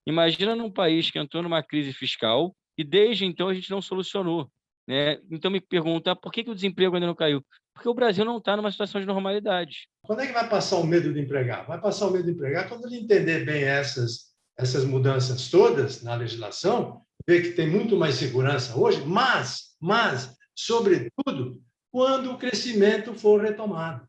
Imagina num país que entrou numa crise fiscal e desde então a gente não solucionou, né. Então me pergunta: "Por que que o desemprego ainda não caiu?" Porque o Brasil não está numa situação de normalidade. Quando é que vai passar o medo de empregar? Vai passar o medo de empregar quando ele entender bem essas mudanças todas na legislação, ver que tem muito mais segurança hoje, mas, sobretudo, quando o crescimento for retomado.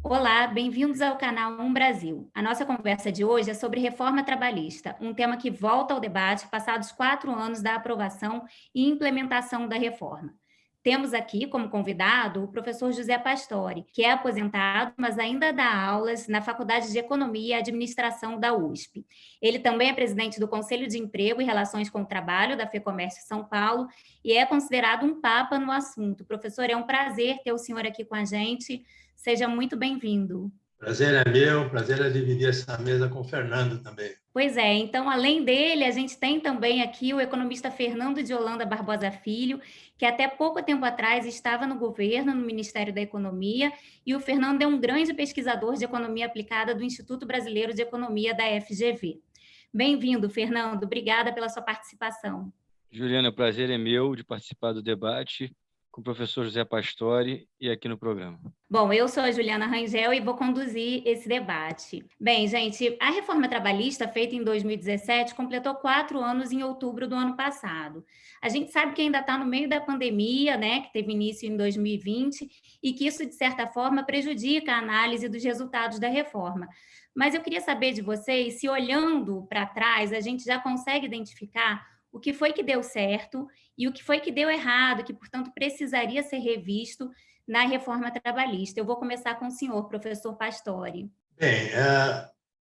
Olá, bem-vindos ao canal Brasil. A nossa conversa de hoje é sobre reforma trabalhista, um tema que volta ao debate passados 4 anos da aprovação e implementação da reforma. Temos aqui como convidado o professor José Pastore, que é aposentado, mas ainda dá aulas na Faculdade de Economia e Administração da USP. Ele também é presidente do Conselho de Emprego e Relações com o Trabalho da FEComércio São Paulo e é considerado um papa no assunto. Professor, é um prazer ter o senhor aqui com a gente. Seja muito bem-vindo. Prazer é meu, prazer é dividir essa mesa com o Fernando também. Pois é, então, além dele, a gente tem também aqui o economista Fernando de Holanda Barbosa Filho, que até pouco tempo atrás estava no governo, no Ministério da Economia, e o Fernando é um grande pesquisador de economia aplicada do Instituto Brasileiro de Economia da FGV. Bem-vindo, Fernando, obrigada pela sua participação. Juliana, o prazer é meu de participar do debate com o professor José Pastore e aqui no programa. Bom, eu sou a Juliana Rangel e vou conduzir esse debate. Bem, gente, a reforma trabalhista feita em 2017 completou 4 anos em outubro do ano passado. A gente sabe que ainda está no meio da pandemia, né, que teve início em 2020, e que isso, de certa forma, prejudica a análise dos resultados da reforma. Mas eu queria saber de vocês se, olhando para trás, a gente já consegue identificar o que foi que deu certo e o que foi que deu errado, que, portanto, precisaria ser revisto na reforma trabalhista. Eu vou começar com o senhor, professor Pastore. Bem,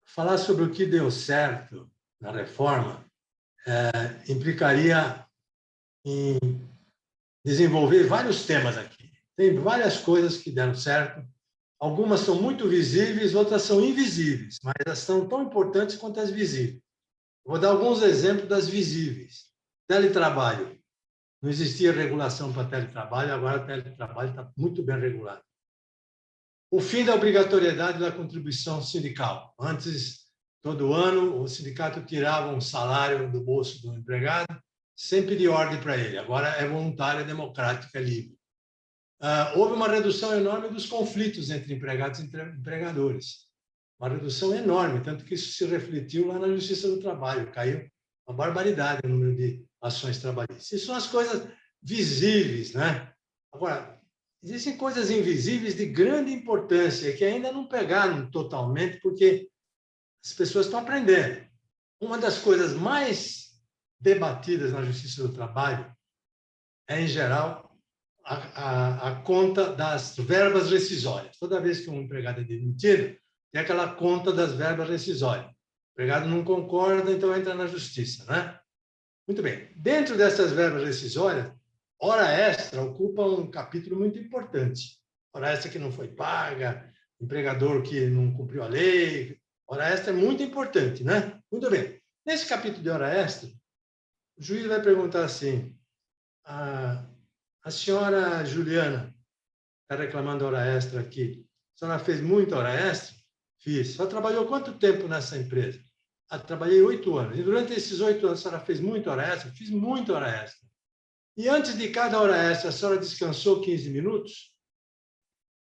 falar sobre o que deu certo na reforma implicaria em desenvolver vários temas aqui. Tem várias coisas que deram certo. Algumas são muito visíveis, outras são invisíveis, mas elas são tão importantes quanto as visíveis. Vou dar alguns exemplos das visíveis. Teletrabalho. Não existia regulação para teletrabalho, agora o teletrabalho está muito bem regulado. O fim da obrigatoriedade da contribuição sindical. Antes, todo ano, o sindicato tirava um salário do bolso do empregado, sem pedir ordem para ele. Agora é voluntário, é democrático, é livre. Houve uma redução enorme dos conflitos entre empregados e empregadores. Uma redução enorme, tanto que isso se refletiu lá na Justiça do Trabalho. Caiu uma barbaridade o número de ações trabalhistas. Isso são as coisas visíveis, né? Agora, existem coisas invisíveis de grande importância que ainda não pegaram totalmente, porque as pessoas estão aprendendo. Uma das coisas mais debatidas na Justiça do Trabalho é, em geral, a conta das verbas rescisórias. Toda vez que um empregado é demitido, tem aquela conta das verbas rescisórias. O empregado não concorda, então entra na justiça, né? Muito bem. Dentro dessas verbas rescisórias, hora extra ocupa um capítulo muito importante. Hora extra que não foi paga, empregador que não cumpriu a lei. Hora extra é muito importante, né? Muito bem. Nesse capítulo de hora extra, o juiz vai perguntar assim: a senhora Juliana está reclamando hora extra aqui. A senhora fez muita hora extra? Fiz. A senhora trabalhou quanto tempo nessa empresa? Trabalhei 8 anos. E durante esses 8 anos, a senhora fez muita hora extra? Fiz muita hora extra. E antes de cada hora extra, a senhora descansou 15 minutos?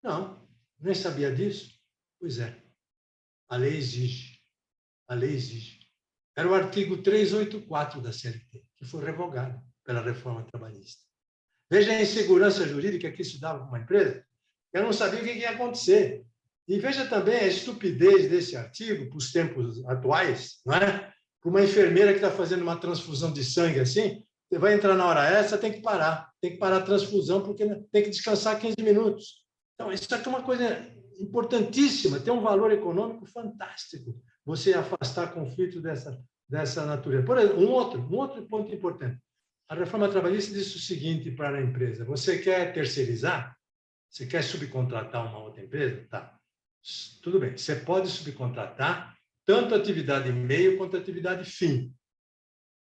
Não, nem sabia disso. Pois é, a lei exige. A lei exige. Era o artigo 384 da CLT, que foi revogado pela reforma trabalhista. Veja a insegurança jurídica que isso dava para uma empresa. Eu não sabia o que ia acontecer. E veja também a estupidez desse artigo para os tempos atuais, não é? Para uma enfermeira que está fazendo uma transfusão de sangue assim, você vai entrar na hora extra, tem que parar a transfusão, porque tem que descansar 15 minutos. Então, isso aqui é uma coisa importantíssima, tem um valor econômico fantástico, você afastar conflitos dessa natureza. Por exemplo, um outro ponto importante. A reforma trabalhista disse o seguinte para a empresa: você quer terceirizar? Você quer subcontratar uma outra empresa? Tá. Tudo bem, você pode subcontratar tanto a atividade meio quanto a atividade fim,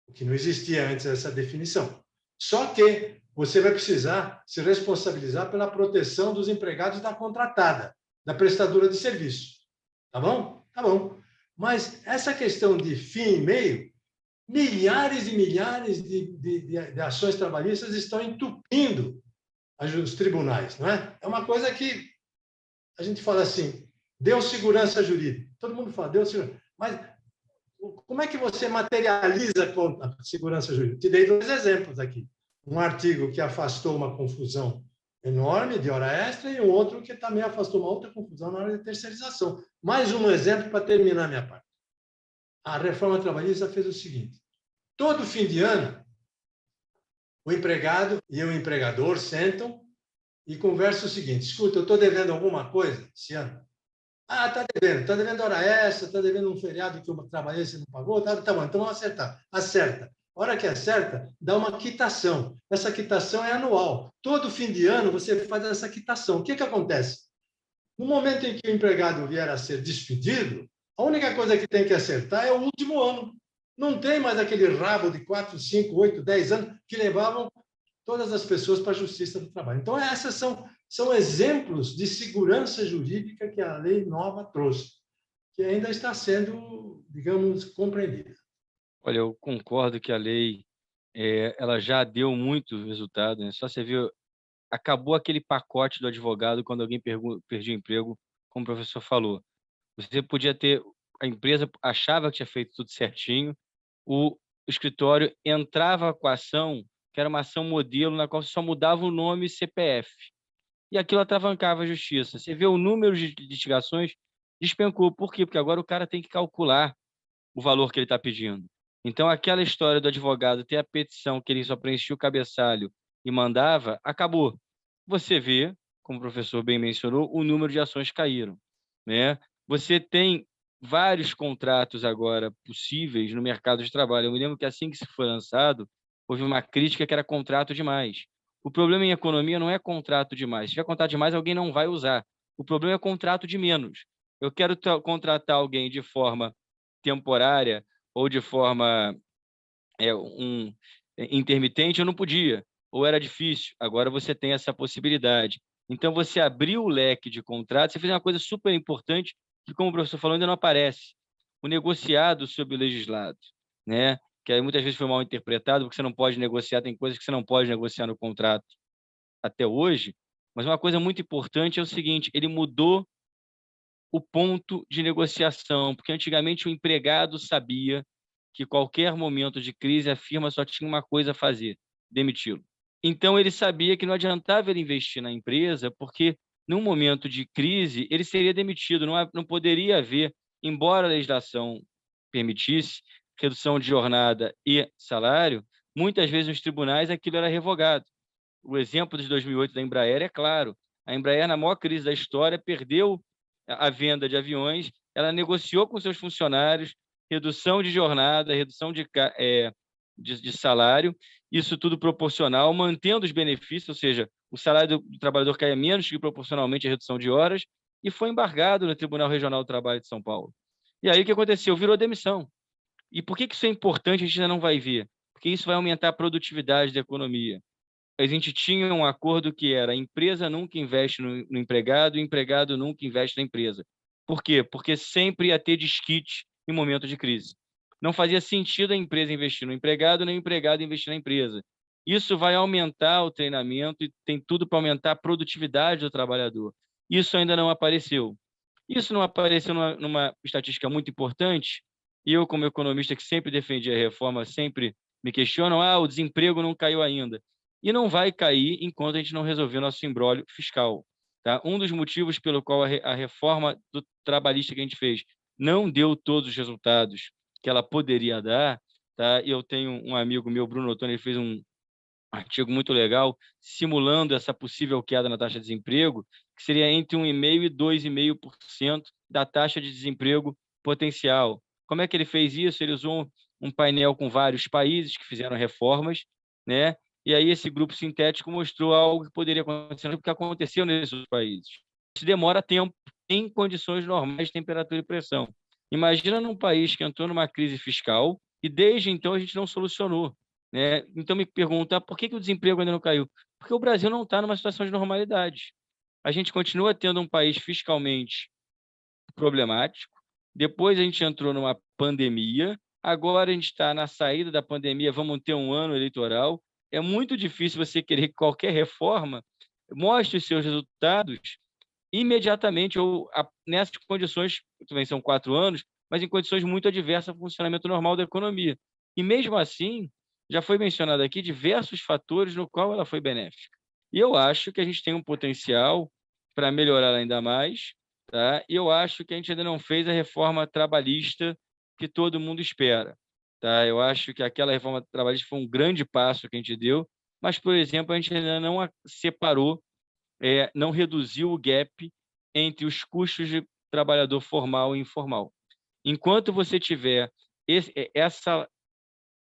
o que não existia antes essa definição. Só que você vai precisar se responsabilizar pela proteção dos empregados da contratada, da prestadora de serviço. Tá bom? Tá bom. Mas essa questão de fim e meio, milhares e milhares de ações trabalhistas estão entupindo os tribunais, não é? É uma coisa que a gente fala assim, deu segurança jurídica. Todo mundo fala, deu segurança. Mas como é que você materializa a segurança jurídica? Te dei 2 exemplos aqui. Um artigo que afastou uma confusão enorme de hora extra e um outro que também afastou uma outra confusão na hora de terceirização. Mais um exemplo para terminar minha parte. A reforma trabalhista fez o seguinte: todo fim de ano, o empregado e o empregador sentam e conversam o seguinte: escuta, eu estou devendo alguma coisa esse ano? Ah, está devendo hora extra, está devendo um feriado que eu trabalhei e você não pagou? Tá bom, então vamos acertar. Acerta. A hora que acerta, dá uma quitação. Essa quitação é anual. Todo fim de ano você faz essa quitação. O que acontece? No momento em que o empregado vier a ser despedido, a única coisa que tem que acertar é o último ano. Não tem mais aquele rabo de 4, 5, 8, 10 anos que levavam todas as pessoas para a Justiça do Trabalho. Então, essas são exemplos de segurança jurídica que a lei nova trouxe, que ainda está sendo, digamos, compreendida. Olha, eu concordo que a lei ela já deu muito resultado, né? Só você viu, acabou aquele pacote do advogado quando alguém perdia o emprego, como o professor falou. Você podia ter, a empresa achava que tinha feito tudo certinho, o escritório entrava com a ação, que era uma ação modelo, na qual você só mudava o nome e CPF. E aquilo atravancava a justiça. Você vê o número de litigações despencou. Por quê? Porque agora o cara tem que calcular o valor que ele está pedindo. Então, aquela história do advogado ter a petição que ele só preenchia o cabeçalho e mandava, acabou. Você vê, como o professor bem mencionou, o número de ações caíram, né? Você tem vários contratos agora possíveis no mercado de trabalho. Eu me lembro que assim que se foi lançado, houve uma crítica que era contrato demais. O problema em economia não é contrato demais. Se tiver contrato demais, alguém não vai usar. O problema é contrato de menos. Eu quero contratar alguém de forma temporária ou de forma intermitente, eu não podia, ou era difícil. Agora você tem essa possibilidade. Então, você abriu o leque de contratos, você fez uma coisa super importante, que, como o professor falou, ainda não aparece. O negociado sobre o legislado, né? Que aí muitas vezes foi mal interpretado, porque você não pode negociar, tem coisas que você não pode negociar no contrato até hoje, mas uma coisa muito importante é o seguinte, ele mudou o ponto de negociação, porque antigamente o empregado sabia que qualquer momento de crise a firma só tinha uma coisa a fazer, demiti-lo. Então ele sabia que não adiantava ele investir na empresa, porque num momento de crise ele seria demitido, não poderia haver, embora a legislação permitisse redução de jornada e salário, muitas vezes nos tribunais aquilo era revogado. O exemplo de 2008 da Embraer é claro. A Embraer, na maior crise da história, perdeu a venda de aviões, ela negociou com seus funcionários redução de jornada, redução de salário, isso tudo proporcional, mantendo os benefícios, ou seja, o salário do trabalhador caia menos que proporcionalmente a redução de horas, e foi embargado no Tribunal Regional do Trabalho de São Paulo. E aí o que aconteceu? Virou demissão. E por que isso é importante? A gente ainda não vai ver. Porque isso vai aumentar a produtividade da economia. A gente tinha um acordo que era a empresa nunca investe no empregado, o empregado nunca investe na empresa. Por quê? Porque sempre ia ter desquite em momento de crise. Não fazia sentido a empresa investir no empregado, nem o empregado investir na empresa. Isso vai aumentar o treinamento e tem tudo para aumentar a produtividade do trabalhador. Isso ainda não apareceu. Isso não apareceu numa estatística muito importante, e eu, como economista que sempre defendi a reforma, sempre me questionam, o desemprego não caiu ainda. E não vai cair enquanto a gente não resolver nosso imbróglio fiscal. Tá? Um dos motivos pelo qual a reforma do trabalhista que a gente fez não deu todos os resultados que ela poderia dar, tá? Eu tenho um amigo meu, Bruno Ottoni, ele fez um artigo muito legal simulando essa possível queda na taxa de desemprego, que seria entre 1,5% e 2,5% da taxa de desemprego potencial. Como é que ele fez isso? Ele usou um painel com vários países que fizeram reformas, né? E aí esse grupo sintético mostrou algo que poderia acontecer, porque aconteceu nesses outros países. Isso demora tempo em condições normais de temperatura e pressão. Imagina num país que entrou numa crise fiscal e desde então a gente não solucionou, né? Então, me pergunta, por que o desemprego ainda não caiu? Porque o Brasil não está numa situação de normalidade. A gente continua tendo um país fiscalmente problemático. Depois a gente entrou numa pandemia. Agora a gente está na saída da pandemia, vamos ter um ano eleitoral. É muito difícil você querer que qualquer reforma mostre os seus resultados imediatamente ou nessas condições, também são 4 anos, mas em condições muito adversas ao funcionamento normal da economia. E mesmo assim, já foi mencionado aqui diversos fatores no qual ela foi benéfica. E eu acho que a gente tem um potencial para melhorar ainda mais, tá? E eu acho que a gente ainda não fez a reforma trabalhista que todo mundo espera, tá? Eu acho que aquela reforma trabalhista foi um grande passo que a gente deu, mas, por exemplo, a gente ainda não separou, não reduziu o gap entre os custos de trabalhador formal e informal. Enquanto você tiver essa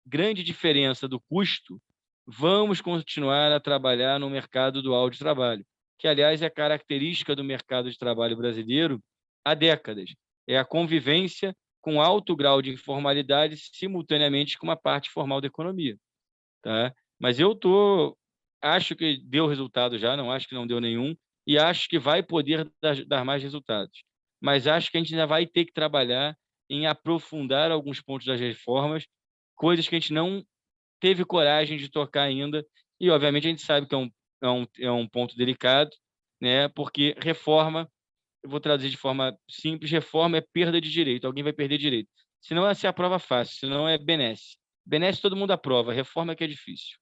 grande diferença do custo, vamos continuar a trabalhar no mercado dual de trabalho, que, aliás, é característica do mercado de trabalho brasileiro há décadas. É a convivência com alto grau de informalidade simultaneamente com uma parte formal da economia, tá? Mas acho que deu resultado já, não acho que não deu nenhum, e acho que vai poder dar mais resultados. Mas acho que a gente ainda vai ter que trabalhar em aprofundar alguns pontos das reformas, coisas que a gente não teve coragem de tocar ainda, e obviamente a gente sabe que é um ponto delicado, né? Porque reforma, eu vou traduzir de forma simples, reforma é perda de direito, alguém vai perder direito. Senão se aprova fácil, senão é benesse. Benesse todo mundo aprova, reforma é que é difícil.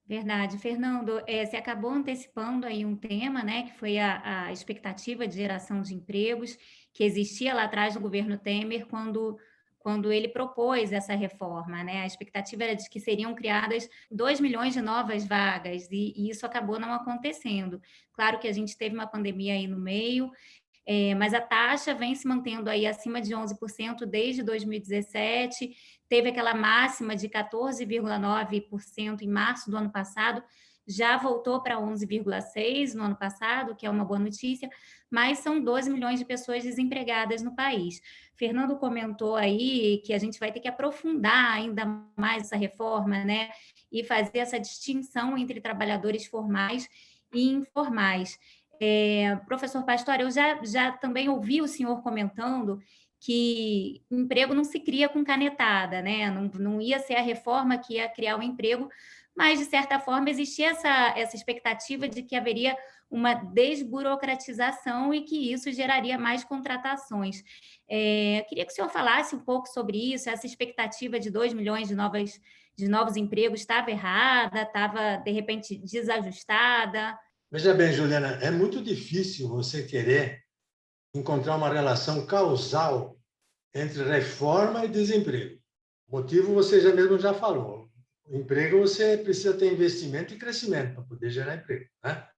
Verdade. Fernando, você acabou antecipando aí um tema, né, que foi a expectativa de geração de empregos que existia lá atrás do governo Temer quando ele propôs essa reforma, né? A expectativa era de que seriam criadas 2 milhões de novas vagas e isso acabou não acontecendo. Claro que a gente teve uma pandemia aí no meio, mas a taxa vem se mantendo aí acima de 11% desde 2017, teve aquela máxima de 14,9% em março do ano passado, já voltou para 11,6% no ano passado, que é uma boa notícia, mas são 12 milhões de pessoas desempregadas no país. Fernando comentou aí que a gente vai ter que aprofundar ainda mais essa reforma, né? E fazer essa distinção entre trabalhadores formais e informais. Professor Pastore, eu já também ouvi o senhor comentando que emprego não se cria com canetada, né? Não ia ser a reforma que ia criar o emprego, mas, de certa forma, existia essa expectativa de que haveria uma desburocratização e que isso geraria mais contratações. Queria que o senhor falasse um pouco sobre isso, essa expectativa de 2 milhões de novos empregos estava errada, estava, de repente, desajustada? Veja bem, Juliana, é muito difícil você querer encontrar uma relação causal entre reforma e desemprego. O motivo você já falou. O emprego você precisa ter investimento e crescimento para poder gerar emprego, né?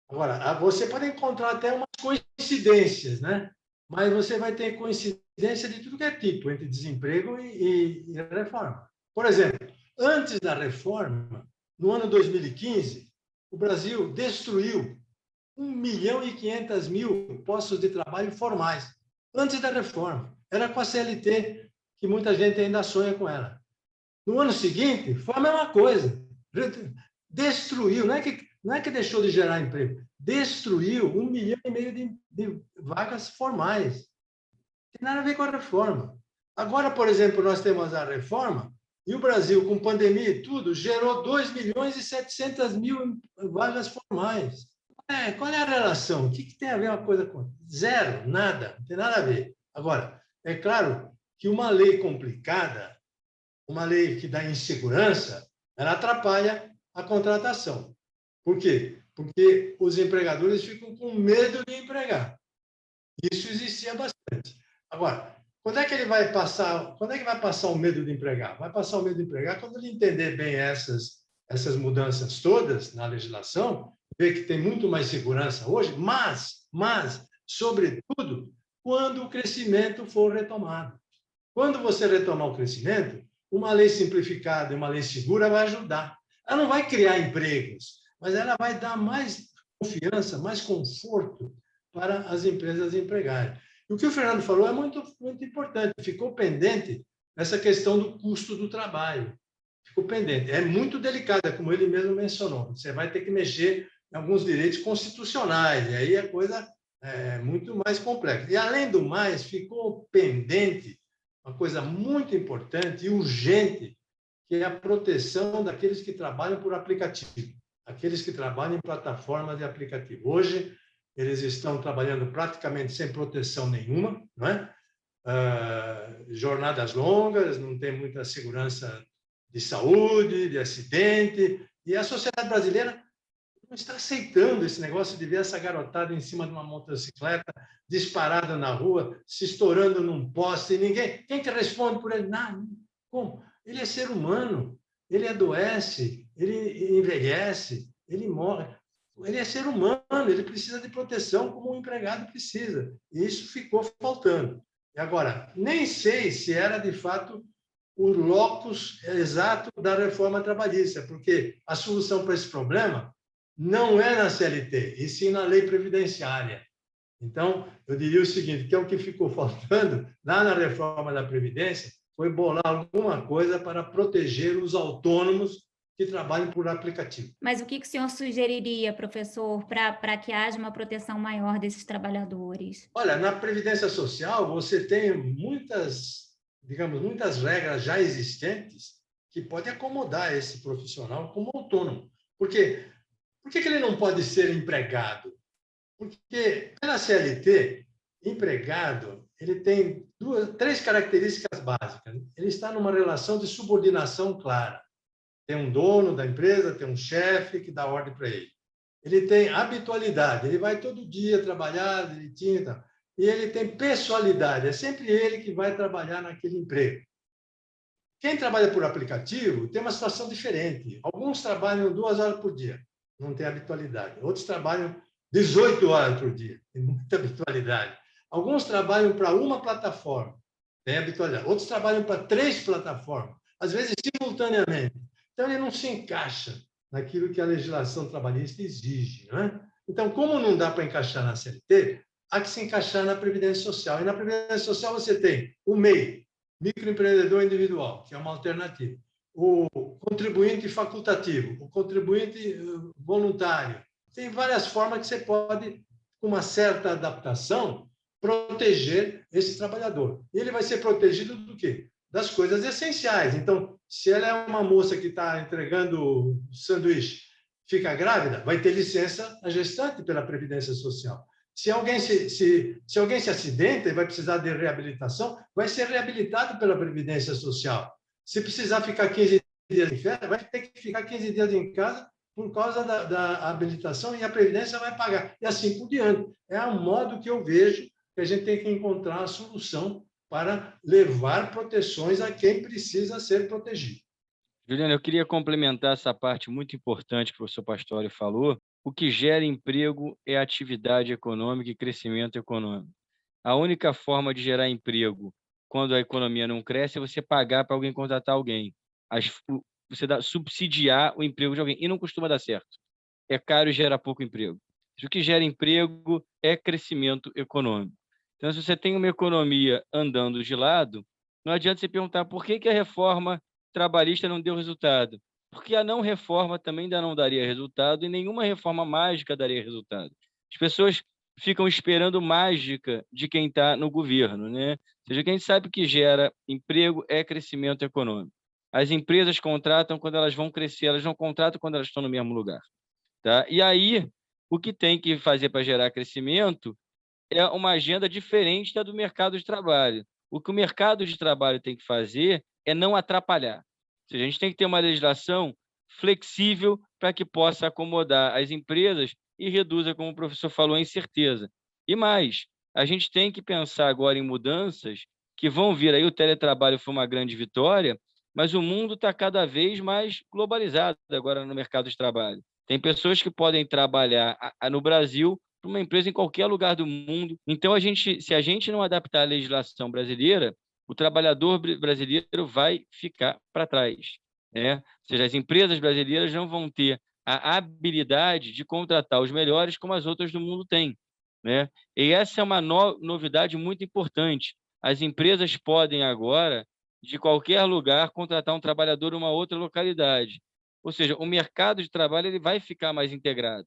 Agora, você pode encontrar até umas coincidências, né? Mas você vai ter coincidência de tudo que é tipo entre desemprego e reforma. Por exemplo, antes da reforma, no ano 2015, o Brasil destruiu 1.500.000 postos de trabalho formais, antes da reforma. Era com a CLT, que muita gente ainda sonha com ela. No ano seguinte, foi a mesma coisa. Destruiu, não é que deixou de gerar emprego, destruiu 1,5 milhão de vagas formais. Não tem nada a ver com a reforma. Agora, por exemplo, nós temos a reforma, e o Brasil, com pandemia e tudo, gerou 2.700.000 vagas formais. Qual é a relação? O que tem a ver uma coisa com zero? Nada, não tem nada a ver. Agora, é claro que uma lei complicada, uma lei que dá insegurança, ela atrapalha a contratação. Por quê? Porque os empregadores ficam com medo de empregar. Isso existia bastante. Agora, quando é que ele vai passar? Quando é que vai passar o medo de empregar? Vai passar o medo de empregar quando ele entender bem essas mudanças todas na legislação, ver que tem muito mais segurança hoje, mas sobretudo, quando o crescimento for retomado. Quando você retomar o crescimento, uma lei simplificada e uma lei segura vai ajudar. Ela não vai criar empregos, mas ela vai dar mais confiança, mais conforto para as empresas empregarem. E o que o Fernando falou é muito, muito importante. Ficou pendente essa questão do custo do trabalho. ficou pendente. É muito delicada, como ele mesmo mencionou. Você vai ter que mexer em alguns direitos constitucionais, e aí a coisa é muito mais complexa. E, além do mais, ficou pendente uma coisa muito importante e urgente, que é a proteção daqueles que trabalham por aplicativo, aqueles que trabalham em plataformas de aplicativo. Hoje, eles estão trabalhando praticamente sem proteção nenhuma, não é? Jornadas longas, não tem muita segurança de saúde, de acidente, e a sociedade brasileira não está aceitando esse negócio de ver essa garotada em cima de uma motocicleta, disparada na rua, se estourando num poste, e ninguém... Quem que responde por ele? Não, como? Ele é ser humano, ele adoece, ele envelhece, ele morre. Ele é ser humano, ele precisa de proteção como um empregado precisa. E isso ficou faltando. E agora, nem sei se era, de fato, o locus exato da reforma trabalhista, porque a solução para esse problema não é na CLT, e sim na lei previdenciária. Então, eu diria o seguinte, que é o que ficou faltando lá na reforma da Previdência, foi bolar alguma coisa para proteger os autônomos que trabalham por aplicativo. Mas o que o senhor sugeriria, professor, para que haja uma proteção maior desses trabalhadores? Olha, na Previdência Social, você tem muitas, digamos, muitas regras já existentes que podem acomodar esse profissional como autônomo. Por que ele não pode ser empregado? Porque, pela CLT, empregado ele tem três características básicas. Ele está numa relação de subordinação clara. Tem um dono da empresa, tem um chefe que dá ordem para ele. Ele tem habitualidade, ele vai todo dia trabalhar direitinho e tal. E ele tem pessoalidade, é sempre ele que vai trabalhar naquele emprego. Quem trabalha por aplicativo tem uma situação diferente. Alguns trabalham 2 horas por dia, não tem habitualidade. Outros trabalham 18 horas por dia, tem muita habitualidade. Alguns trabalham para uma plataforma, tem habitualidade. Outros trabalham para 3 plataformas, às vezes simultaneamente. Então, ele não se encaixa naquilo que a legislação trabalhista exige, não é? Então, como não dá para encaixar na CLT, há que se encaixar na Previdência Social. E na Previdência Social você tem o MEI, microempreendedor individual, que é uma alternativa, o contribuinte facultativo, o contribuinte voluntário. Tem várias formas que você pode, com uma certa adaptação, proteger esse trabalhador. E ele vai ser protegido do quê? Das coisas essenciais. Então, se ela é uma moça que está entregando sanduíche, fica grávida, vai ter licença a gestante pela Previdência Social. Se alguém se acidenta e vai precisar de reabilitação, vai ser reabilitado pela Previdência Social. Se precisar ficar 15 dias em férias, vai ter que ficar 15 dias em casa por causa da habilitação e a Previdência vai pagar. E assim por diante. É o modo que eu vejo que a gente tem que encontrar a solução para levar proteções a quem precisa ser protegido. Juliana, eu queria complementar essa parte muito importante que o professor Pastore falou. O que gera emprego é atividade econômica e crescimento econômico. A única forma de gerar emprego quando a economia não cresce é você pagar para alguém contratar alguém. Você subsidiar o emprego de alguém. E não costuma dar certo. É caro e gera pouco emprego. O que gera emprego é crescimento econômico. Então, se você tem uma economia andando de lado, não adianta você perguntar por que a reforma trabalhista não deu resultado. Porque a não reforma também ainda não daria resultado e nenhuma reforma mágica daria resultado. As pessoas ficam esperando mágica de quem está no governo, né? Ou seja, quem sabe que gera emprego é crescimento econômico. As empresas contratam quando elas vão crescer, elas não contratam quando elas estão no mesmo lugar. Tá? E aí, o que tem que fazer para gerar crescimento é uma agenda diferente da do mercado de trabalho. O que o mercado de trabalho tem que fazer é não atrapalhar. Ou seja, a gente tem que ter uma legislação flexível para que possa acomodar as empresas e reduza, como o professor falou, a incerteza. E mais, a gente tem que pensar agora em mudanças que vão vir aí. O teletrabalho foi uma grande vitória, mas o mundo está cada vez mais globalizado agora no mercado de trabalho. Tem pessoas que podem trabalhar no Brasil para uma empresa em qualquer lugar do mundo. Então, se a gente não adaptar a legislação brasileira, o trabalhador brasileiro vai ficar para trás, né? Ou seja, as empresas brasileiras não vão ter a habilidade de contratar os melhores como as outras do mundo têm, né? E essa é uma novidade muito importante. As empresas podem agora de qualquer lugar contratar um trabalhador em uma outra localidade. Ou seja, o mercado de trabalho ele vai ficar mais integrado.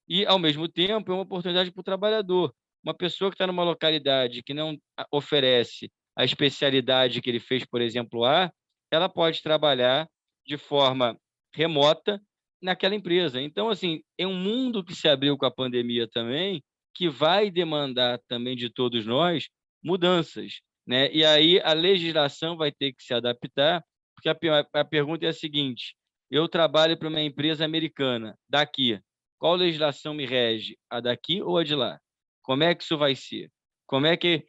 E, ao mesmo tempo, é uma oportunidade para o trabalhador. Uma pessoa que está numa localidade que não oferece a especialidade que ele fez, por exemplo, lá, ela pode trabalhar de forma remota naquela empresa. Então, assim, é um mundo que se abriu com a pandemia também, que vai demandar também de todos nós mudanças, né? E aí a legislação vai ter que se adaptar, porque a pergunta é a seguinte: eu trabalho para uma empresa americana daqui, qual legislação me rege? A daqui ou a de lá? Como é que isso vai ser? Como é que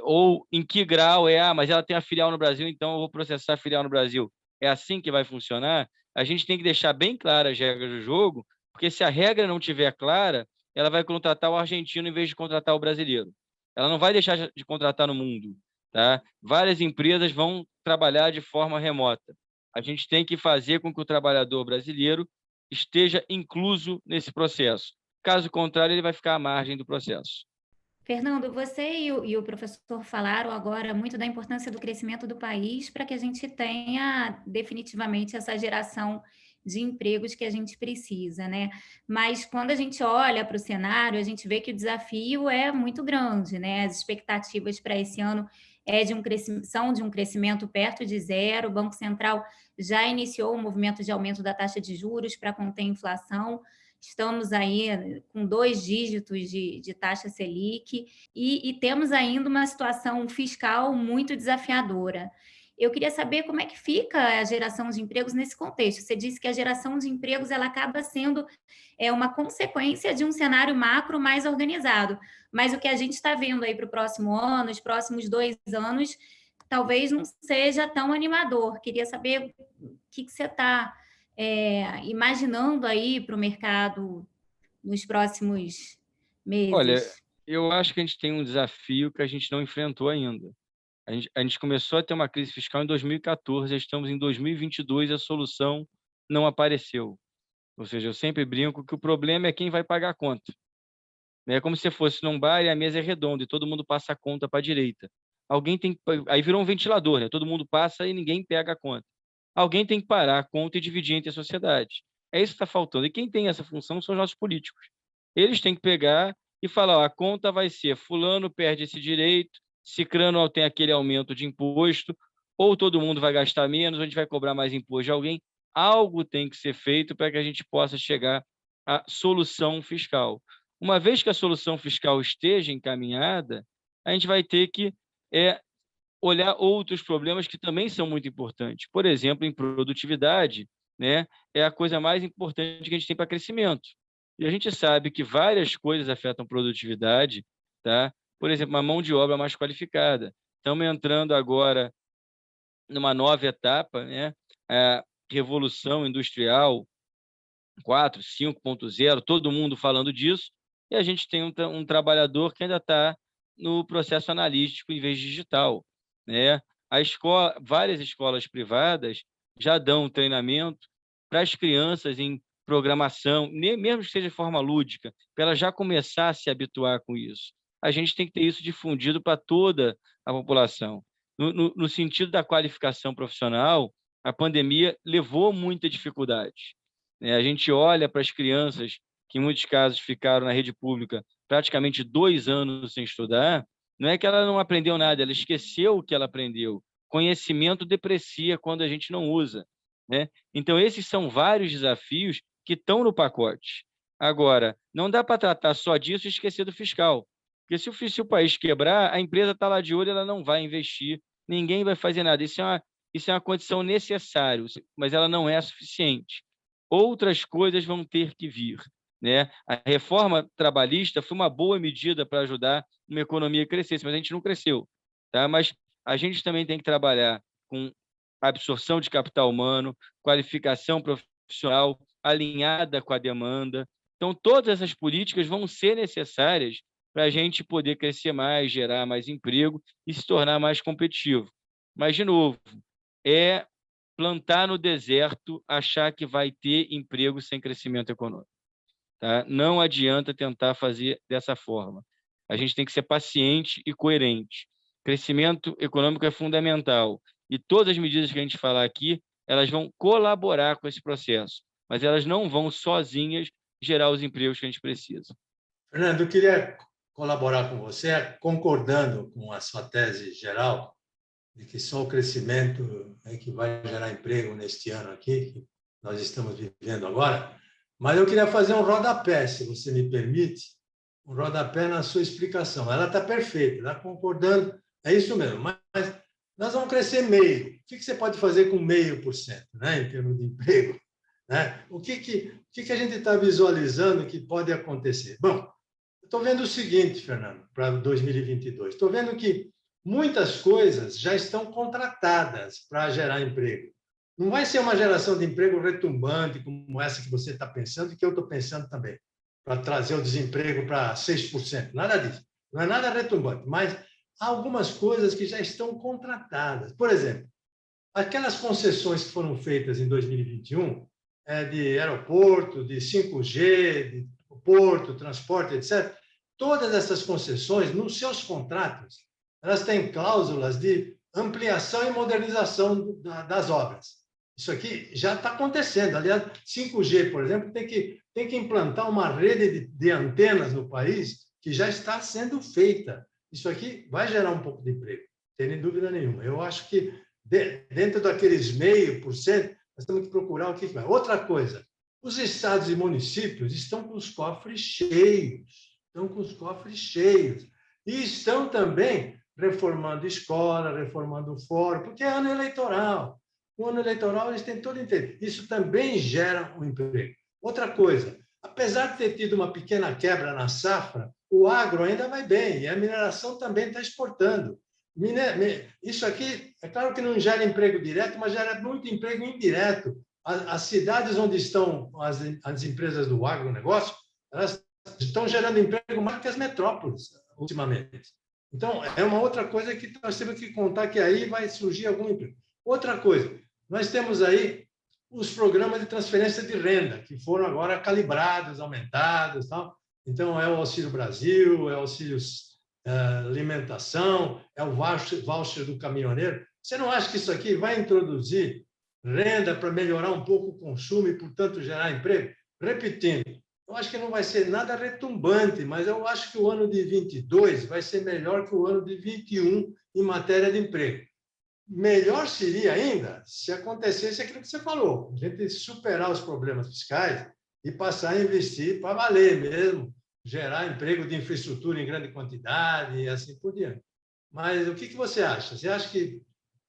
ou em que grau mas ela tem a filial no Brasil, então eu vou processar a filial no Brasil. É assim que vai funcionar? A gente tem que deixar bem claras as regras do jogo, porque se a regra não tiver clara, ela vai contratar o argentino em vez de contratar o brasileiro. Ela não vai deixar de contratar no mundo, tá? Várias empresas vão trabalhar de forma remota. A gente tem que fazer com que o trabalhador brasileiro esteja incluso nesse processo. Caso contrário, ele vai ficar à margem do processo. Fernando, você e o professor falaram agora muito da importância do crescimento do país para que a gente tenha definitivamente essa geração de empregos que a gente precisa, né? Mas quando a gente olha para o cenário, a gente vê que o desafio é muito grande, né? As expectativas para esse ano são de um crescimento perto de zero. O Banco Central já iniciou o movimento de aumento da taxa de juros para conter a inflação. Estamos aí com 2 dígitos de taxa Selic e temos ainda uma situação fiscal muito desafiadora. Eu queria saber como é que fica a geração de empregos nesse contexto. Você disse que a geração de empregos ela acaba sendo uma consequência de um cenário macro mais organizado, mas o que a gente está vendo aí para o próximo ano, os próximos 2 anos, talvez não seja tão animador. Queria saber o que você está imaginando aí para o mercado nos próximos Olha, meses? eu acho que a gente tem um desafio que a gente não enfrentou ainda. A gente começou a ter uma crise fiscal em 2014, já estamos em 2022 e a solução não apareceu. Ou seja, eu sempre brinco que o problema é quem vai pagar a conta. É como se fosse num bar e a mesa é redonda e todo mundo passa a conta para a direita. Alguém tem que... Aí virou um ventilador, né? Todo mundo passa e ninguém pega a conta. Alguém tem que parar a conta e dividir entre a sociedade. É isso que está faltando. E quem tem essa função são os nossos políticos. Eles têm que pegar e falar: ó, a conta vai ser fulano perde esse direito, cicrano tem aquele aumento de imposto, ou todo mundo vai gastar menos, ou a gente vai cobrar mais imposto de alguém. Algo tem que ser feito para que a gente possa chegar à solução fiscal. Uma vez que a solução fiscal esteja encaminhada, a gente vai ter que olhar outros problemas que também são muito importantes. Por exemplo, em produtividade, né, é a coisa mais importante que a gente tem para crescimento. E a gente sabe que várias coisas afetam produtividade, tá? Por exemplo, uma mão de obra mais qualificada. Estamos entrando agora numa nova etapa, né? A revolução industrial 4, 5.0, todo mundo falando disso, e a gente tem um trabalhador que ainda está no processo analítico em vez de digital, né? Várias escolas privadas já dão treinamento para as crianças em programação, mesmo que seja de forma lúdica, para ela já começar a se habituar com isso. A gente tem que ter isso difundido para toda a população. No sentido da qualificação profissional, a pandemia levou muita dificuldade, né? A gente olha para as crianças que, em muitos casos, ficaram na rede pública praticamente 2 anos sem estudar, não é que ela não aprendeu nada, ela esqueceu o que ela aprendeu. Conhecimento deprecia quando a gente não usa, né? Então, esses são vários desafios que estão no pacote. Agora, não dá para tratar só disso e esquecer do fiscal, porque se o país quebrar, a empresa está lá de olho, ela não vai investir, ninguém vai fazer nada. Isso é uma condição necessária, mas ela não é suficiente. Outras coisas vão ter que vir, né? A reforma trabalhista foi uma boa medida para ajudar uma economia a crescer, mas a gente não cresceu, tá? Mas a gente também tem que trabalhar com absorção de capital humano, qualificação profissional alinhada com a demanda. Então, todas essas políticas vão ser necessárias para a gente poder crescer mais, gerar mais emprego e se tornar mais competitivo. Mas, de novo, é plantar no deserto, achar que vai ter emprego sem crescimento econômico, tá? Não adianta tentar fazer dessa forma. A gente tem que ser paciente e coerente. Crescimento econômico é fundamental. E todas as medidas que a gente falar aqui, elas vão colaborar com esse processo, mas elas não vão sozinhas gerar os empregos que a gente precisa. Fernando, eu queria colaborar com você, concordando com a sua tese geral, de que só o crescimento é que vai gerar emprego neste ano aqui, que nós estamos vivendo agora. Mas eu queria fazer um rodapé, se você me permite, um rodapé na sua explicação. Ela está perfeita, está concordando, é isso mesmo, mas nós vamos crescer meio. O que você pode fazer com 0,5%, né, em termos de emprego? Né? O que a gente está visualizando que pode acontecer? Bom, estou vendo o seguinte, Fernando, para 2022. Estou vendo que muitas coisas já estão contratadas para gerar emprego. Não vai ser uma geração de emprego retumbante como essa que você está pensando e que eu estou pensando também, para trazer o desemprego para 6%. Nada disso. Não é nada retumbante, mas há algumas coisas que já estão contratadas. Por exemplo, aquelas concessões que foram feitas em 2021, de aeroporto, de 5G, de porto, transporte, etc., todas essas concessões, nos seus contratos, elas têm cláusulas de ampliação e modernização das obras. Isso aqui já está acontecendo. Aliás, 5G, por exemplo, tem que implantar uma rede de antenas no país que já está sendo feita. Isso aqui vai gerar um pouco de emprego, não tem dúvida nenhuma. Eu acho que dentro daqueles 0,5%, nós temos que procurar o que vai. Outra coisa, os estados e municípios estão com os cofres cheios, e estão também reformando escola, reformando fórum, porque é ano eleitoral. O ano eleitoral eles têm todo o interesse. Isso também gera um emprego. Outra coisa, apesar de ter tido uma pequena quebra na safra, o agro ainda vai bem e a mineração também está exportando. Isso aqui, é claro que não gera emprego direto, mas gera muito emprego indireto. As cidades onde estão as empresas do agronegócio, elas estão gerando emprego mais que as metrópoles, ultimamente. Então, é uma outra coisa que nós temos que contar, que aí vai surgir algum emprego. Outra coisa, nós temos aí os programas de transferência de renda, que foram agora calibrados, aumentados, tal. Então, é o Auxílio Brasil, é o Auxílio Alimentação, é o voucher do caminhoneiro. Você não acha que isso aqui vai introduzir renda para melhorar um pouco o consumo e, portanto, gerar emprego? Repetindo, eu acho que não vai ser nada retumbante, mas eu acho que o ano de 22 vai ser melhor que o ano de 21 em matéria de emprego. Melhor seria ainda se acontecesse aquilo que você falou, a gente superar os problemas fiscais e passar a investir para valer mesmo, gerar emprego de infraestrutura em grande quantidade e assim por diante. Mas o que você acha? Você acha que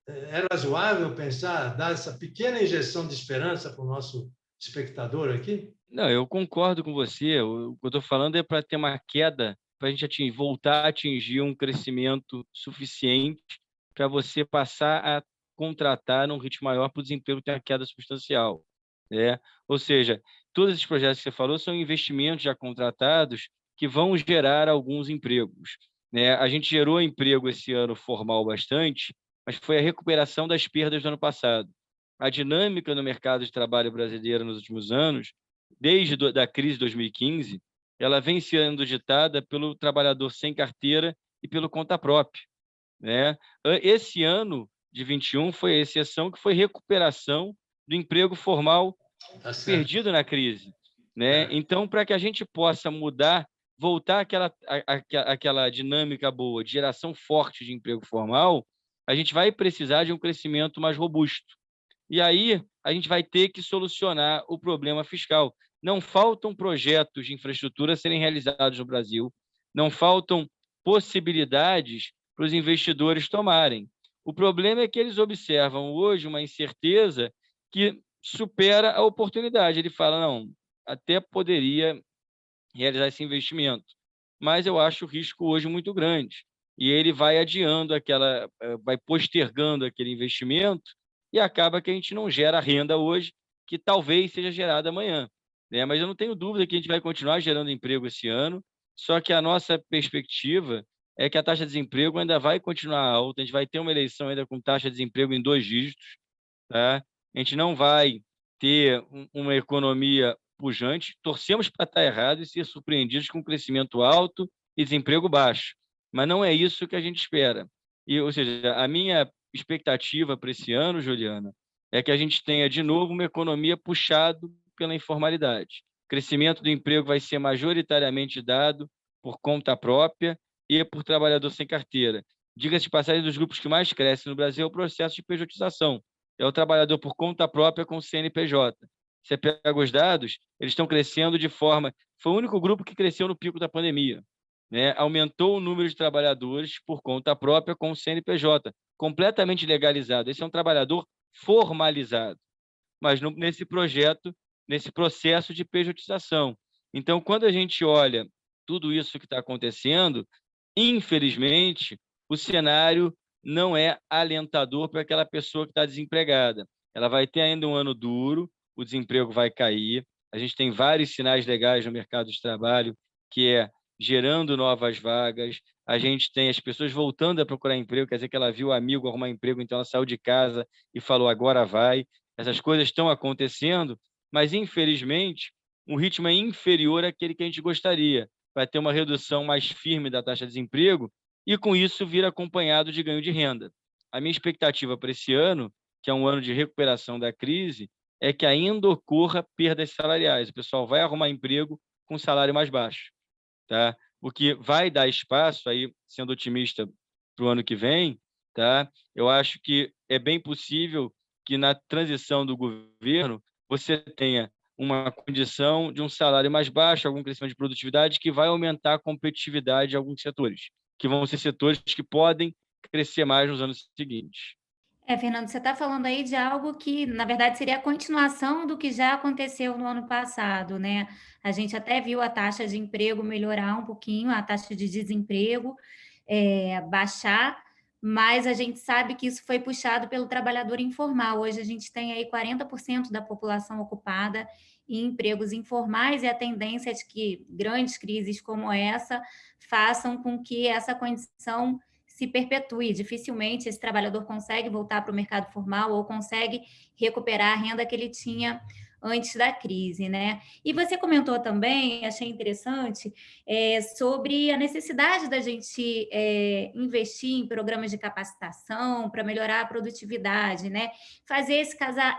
é razoável pensar, dar essa pequena injeção de esperança para o nosso espectador aqui? Não, eu concordo com você. O que eu estou falando é para ter uma queda, para a gente voltar a atingir um crescimento suficiente para você passar a contratar num ritmo maior para o desemprego ter uma queda substancial. Né? Ou seja, todos esses projetos que você falou são investimentos já contratados que vão gerar alguns empregos. Né? A gente gerou emprego esse ano formal bastante, mas foi a recuperação das perdas do ano passado. A dinâmica no mercado de trabalho brasileiro nos últimos anos, desde a crise de 2015, ela vem sendo ditada pelo trabalhador sem carteira e pelo conta própria. Né? Esse ano de 21 foi a exceção, que foi recuperação do emprego formal perdido na crise. Né? Então, para que a gente possa mudar, voltar àquela dinâmica boa de geração forte de emprego formal, a gente vai precisar de um crescimento mais robusto. E aí a gente vai ter que solucionar o problema fiscal. Não faltam projetos de infraestrutura a serem realizados no Brasil, não faltam possibilidades para os investidores tomarem. O problema é que eles observam hoje uma incerteza que supera a oportunidade. Ele fala, não, até poderia realizar esse investimento, mas eu acho o risco hoje muito grande. E ele vai adiando vai postergando aquele investimento e acaba que a gente não gera renda hoje, que talvez seja gerada amanhã. Né? Mas eu não tenho dúvida que a gente vai continuar gerando emprego esse ano, só que a nossa perspectiva é que a taxa de desemprego ainda vai continuar alta, a gente vai ter uma eleição ainda com taxa de desemprego em 2 dígitos, tá? A gente não vai ter uma economia pujante, torcemos para estar errado e ser surpreendidos com crescimento alto e desemprego baixo, mas não é isso que a gente espera. Ou seja, a minha expectativa para esse ano, Juliana, é que a gente tenha, de novo, uma economia puxada pela informalidade. O crescimento do emprego vai ser majoritariamente dado por conta própria e por trabalhador sem carteira. Diga-se de passagem, dos grupos que mais crescem no Brasil é o processo de pejotização. É o trabalhador por conta própria com CNPJ. Você pega os dados, eles estão crescendo de forma... Foi o único grupo que cresceu no pico da pandemia, né? Aumentou o número de trabalhadores por conta própria com o CNPJ, completamente legalizado. Esse é um trabalhador formalizado, mas nesse projeto, nesse processo de pejotização. Então, quando a gente olha tudo isso que está acontecendo, infelizmente, o cenário não é alentador para aquela pessoa que está desempregada. Ela vai ter ainda um ano duro, o desemprego vai cair, a gente tem vários sinais legais no mercado de trabalho, que é gerando novas vagas, a gente tem as pessoas voltando a procurar emprego, quer dizer que ela viu o amigo arrumar emprego, então ela saiu de casa e falou, agora vai. Essas coisas estão acontecendo, mas, infelizmente, o ritmo é inferior àquele que a gente gostaria. Vai ter uma redução mais firme da taxa de desemprego e, com isso, vir acompanhado de ganho de renda. A minha expectativa para esse ano, que é um ano de recuperação da crise, é que ainda ocorra perdas salariais. O pessoal vai arrumar emprego com salário mais baixo, tá? O que vai dar espaço, aí, sendo otimista para o ano que vem, tá? Eu acho que é bem possível que na transição do governo você tenha uma condição de um salário mais baixo, algum crescimento de produtividade que vai aumentar a competitividade de alguns setores, que vão ser setores que podem crescer mais nos anos seguintes. Fernando, você está falando aí de algo que, na verdade, seria a continuação do que já aconteceu no ano passado, né? A gente até viu a taxa de emprego melhorar um pouquinho, a taxa de desemprego baixar, mas a gente sabe que isso foi puxado pelo trabalhador informal. Hoje a gente tem aí 40% da população ocupada em empregos informais e a tendência é de que grandes crises como essa façam com que essa condição se perpetue. Dificilmente esse trabalhador consegue voltar para o mercado formal ou consegue recuperar a renda que ele tinha antes da crise, né? E você comentou também, achei interessante, sobre a necessidade da gente investir em programas de capacitação para melhorar a produtividade, né? Fazer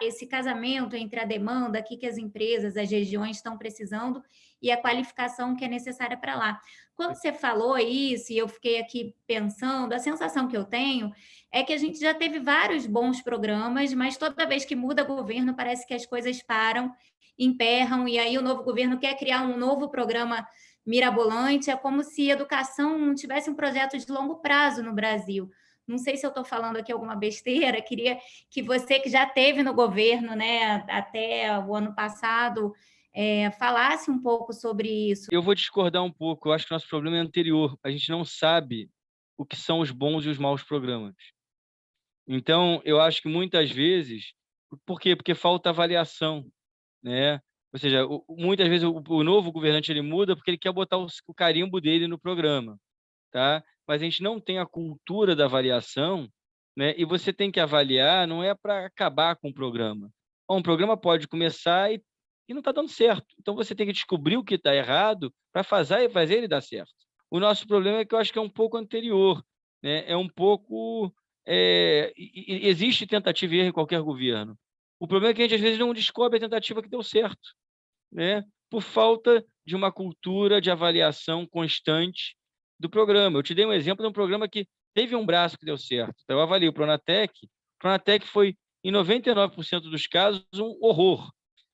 esse casamento entre a demanda aqui que as empresas, as regiões estão precisando e a qualificação que é necessária para lá. Quando você falou isso, e eu fiquei aqui pensando, a sensação que eu tenho é que a gente já teve vários bons programas, mas toda vez que muda governo, parece que as coisas param, emperram, e aí o novo governo quer criar um novo programa mirabolante. É como se educação não tivesse um projeto de longo prazo no Brasil. Não sei se eu estou falando aqui alguma besteira, queria que você, que já esteve no governo, né, até o ano passado, falasse um pouco sobre isso. Eu vou discordar um pouco, eu acho que o nosso problema é anterior, a gente não sabe o que são os bons e os maus programas. Então, eu acho que muitas vezes, por quê? Porque falta avaliação, né? Ou seja, muitas vezes o novo governante ele muda porque ele quer botar o carimbo dele no programa, tá? Mas a gente não tem a cultura da avaliação, né? E você tem que avaliar, não é para acabar com o programa. Um programa pode começar e não está dando certo. Então, você tem que descobrir o que está errado para fazer ele dar certo. O nosso problema é que eu acho que é um pouco anterior, né? É um pouco... existe tentativa e erro em qualquer governo. O problema é que a gente, às vezes, não descobre a tentativa que deu certo, né? Por falta de uma cultura de avaliação constante do programa. Eu te dei um exemplo de um programa que teve um braço que deu certo. Então, eu avaliei o Pronatec. O Pronatec foi, em 99% dos casos, um horror.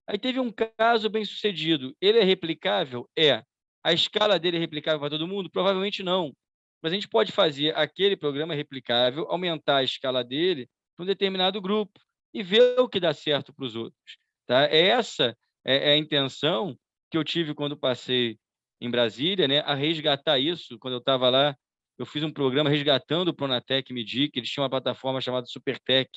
Aí teve um caso bem sucedido. Ele é replicável? É. A escala dele é replicável para todo mundo? Provavelmente não. Mas a gente pode fazer aquele programa replicável, aumentar a escala dele para um determinado grupo e ver o que dá certo para os outros. Tá? Essa é a intenção que eu tive quando passei em Brasília, né, a resgatar isso. Quando eu estava lá, eu fiz um programa resgatando o Pronatec Medic, eles tinham uma plataforma chamada Supertec,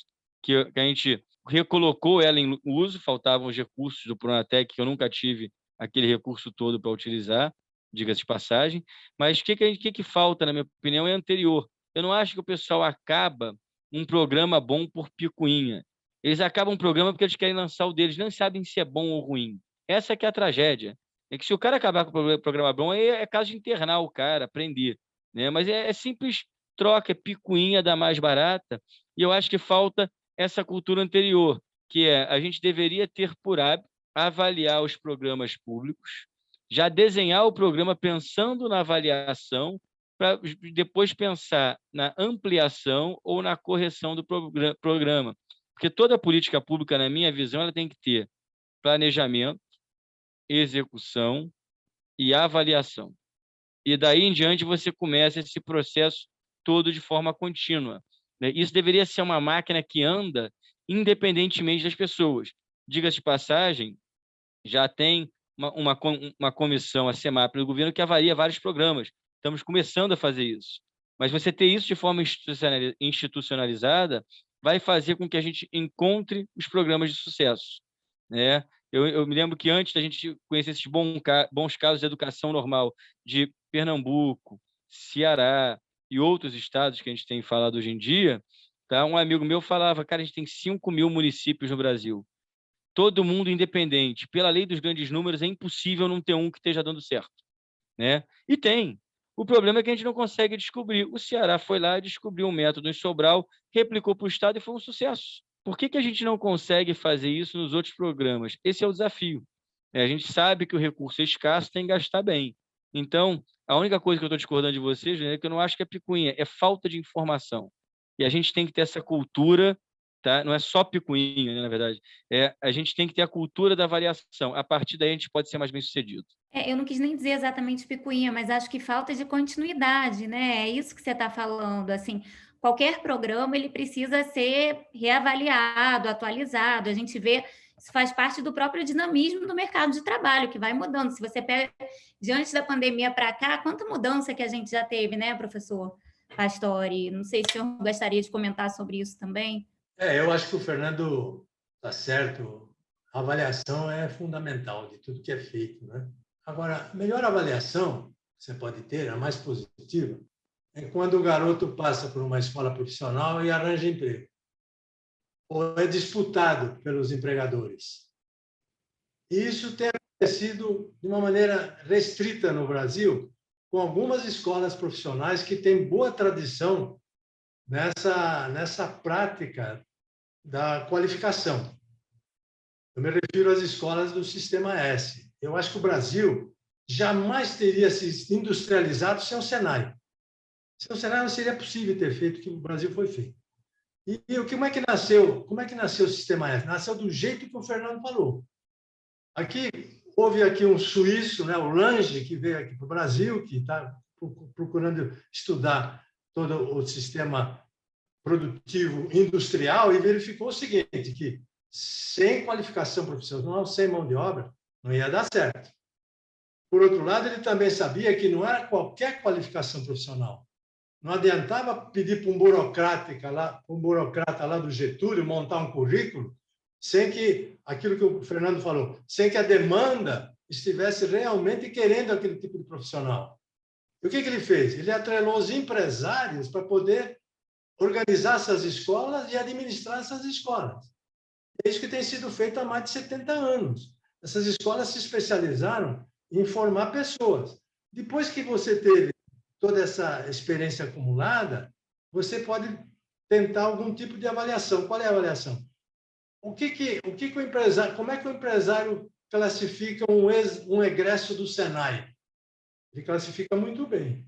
que a gente recolocou ela em uso, faltavam os recursos do Pronatec, que eu nunca tive aquele recurso todo para utilizar, diga-se de passagem, mas o que falta, na minha opinião, é anterior. Eu não acho que o pessoal acaba um programa bom por picuinha. Eles acabam um programa porque eles querem lançar o deles, não sabem se é bom ou ruim. Essa que é a tragédia. É que se o cara acabar com o programa bom, é caso de internar o cara, prender, né? Mas é simples troca, é picuinha da mais barata, e eu acho que falta essa cultura anterior, que é a gente deveria ter por hábito avaliar os programas públicos, já desenhar o programa pensando na avaliação, para depois pensar na ampliação ou na correção do programa. Porque toda política pública, na minha visão, ela tem que ter planejamento, execução e avaliação. E daí em diante você começa esse processo todo de forma contínua, né? Isso deveria ser uma máquina que anda independentemente das pessoas. Diga-se de passagem, já tem uma comissão, a CEMAP, do governo, que avalia vários programas. Estamos começando a fazer isso. Mas você ter isso de forma institucionalizada vai fazer com que a gente encontre os programas de sucesso, né? Eu me lembro que antes da gente conhecer esses bons casos de educação normal de Pernambuco, Ceará e outros estados que a gente tem falado hoje em dia, tá? Um amigo meu falava, cara, a gente tem 5.000 municípios no Brasil, todo mundo independente. Pela lei dos grandes números, é impossível não ter um que esteja dando certo, né? E tem. O problema é que a gente não consegue descobrir. O Ceará foi lá e descobriu um método em Sobral, replicou para o estado e foi um sucesso. Por que a gente não consegue fazer isso nos outros programas? Esse é o desafio. A gente sabe que o recurso é escasso, tem que gastar bem. Então, a única coisa que eu estou discordando de vocês, né, é que eu não acho que é picuinha, é falta de informação. E a gente tem que ter essa cultura, tá? Não é só picuinha, né, na verdade. A gente tem que ter a cultura da variação. A partir daí, a gente pode ser mais bem-sucedido. Eu não quis nem dizer exatamente picuinha, mas acho que falta de continuidade, né? É isso que você está falando, assim, qualquer programa ele precisa ser reavaliado, atualizado. A gente vê, isso faz parte do próprio dinamismo do mercado de trabalho, que vai mudando. Se você pega diante da pandemia para cá, quanta mudança que a gente já teve, né, professor Pastore? Não sei se o senhor gostaria de comentar sobre isso também. Eu acho que o Fernando está certo. A avaliação é fundamental de tudo que é feito, né? Agora, a melhor avaliação que você pode ter, a mais positiva, é quando o garoto passa por uma escola profissional e arranja emprego, ou é disputado pelos empregadores. E isso tem acontecido de uma maneira restrita no Brasil, com algumas escolas profissionais que têm boa tradição nessa prática da qualificação. Eu me refiro às escolas do Sistema S. Eu acho que o Brasil jamais teria se industrializado sem o Senai. Sem o Senai não seria possível ter feito o que o Brasil foi feito. E como é que nasceu? Como é que nasceu o Sistema S? Nasceu do jeito que o Fernando falou. Houve aqui um suíço, né, o Lange, que veio aqui para o Brasil, que está procurando estudar todo o sistema produtivo industrial e verificou o seguinte, que sem qualificação profissional, sem mão de obra, não ia dar certo. Por outro lado, ele também sabia que não era qualquer qualificação profissional. Não adiantava pedir para um burocrata lá do Getúlio montar um currículo sem que, aquilo que o Fernando falou, sem que a demanda estivesse realmente querendo aquele tipo de profissional. E o que ele fez? Ele atrelou os empresários para poder organizar essas escolas e administrar essas escolas. É isso que tem sido feito há mais de 70 anos. Essas escolas se especializaram em formar pessoas. Depois que você teve toda essa experiência acumulada, você pode tentar algum tipo de avaliação. Qual é a avaliação? O empresário, como é que o empresário classifica um egresso do Senai? Ele classifica muito bem.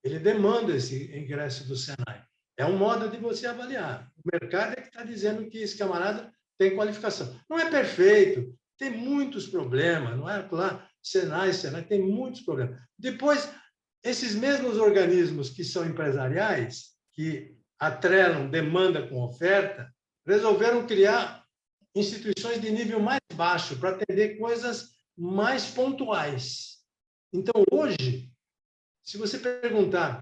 Ele demanda esse ingresso do Senai. É um modo de você avaliar. O mercado é que está dizendo que esse camarada tem qualificação. Não é perfeito, tem muitos problemas, não é? Claro, Senai, tem muitos problemas. Depois, esses mesmos organismos que são empresariais, que atrelam demanda com oferta, resolveram criar instituições de nível mais baixo para atender coisas mais pontuais. Então, hoje, se você perguntar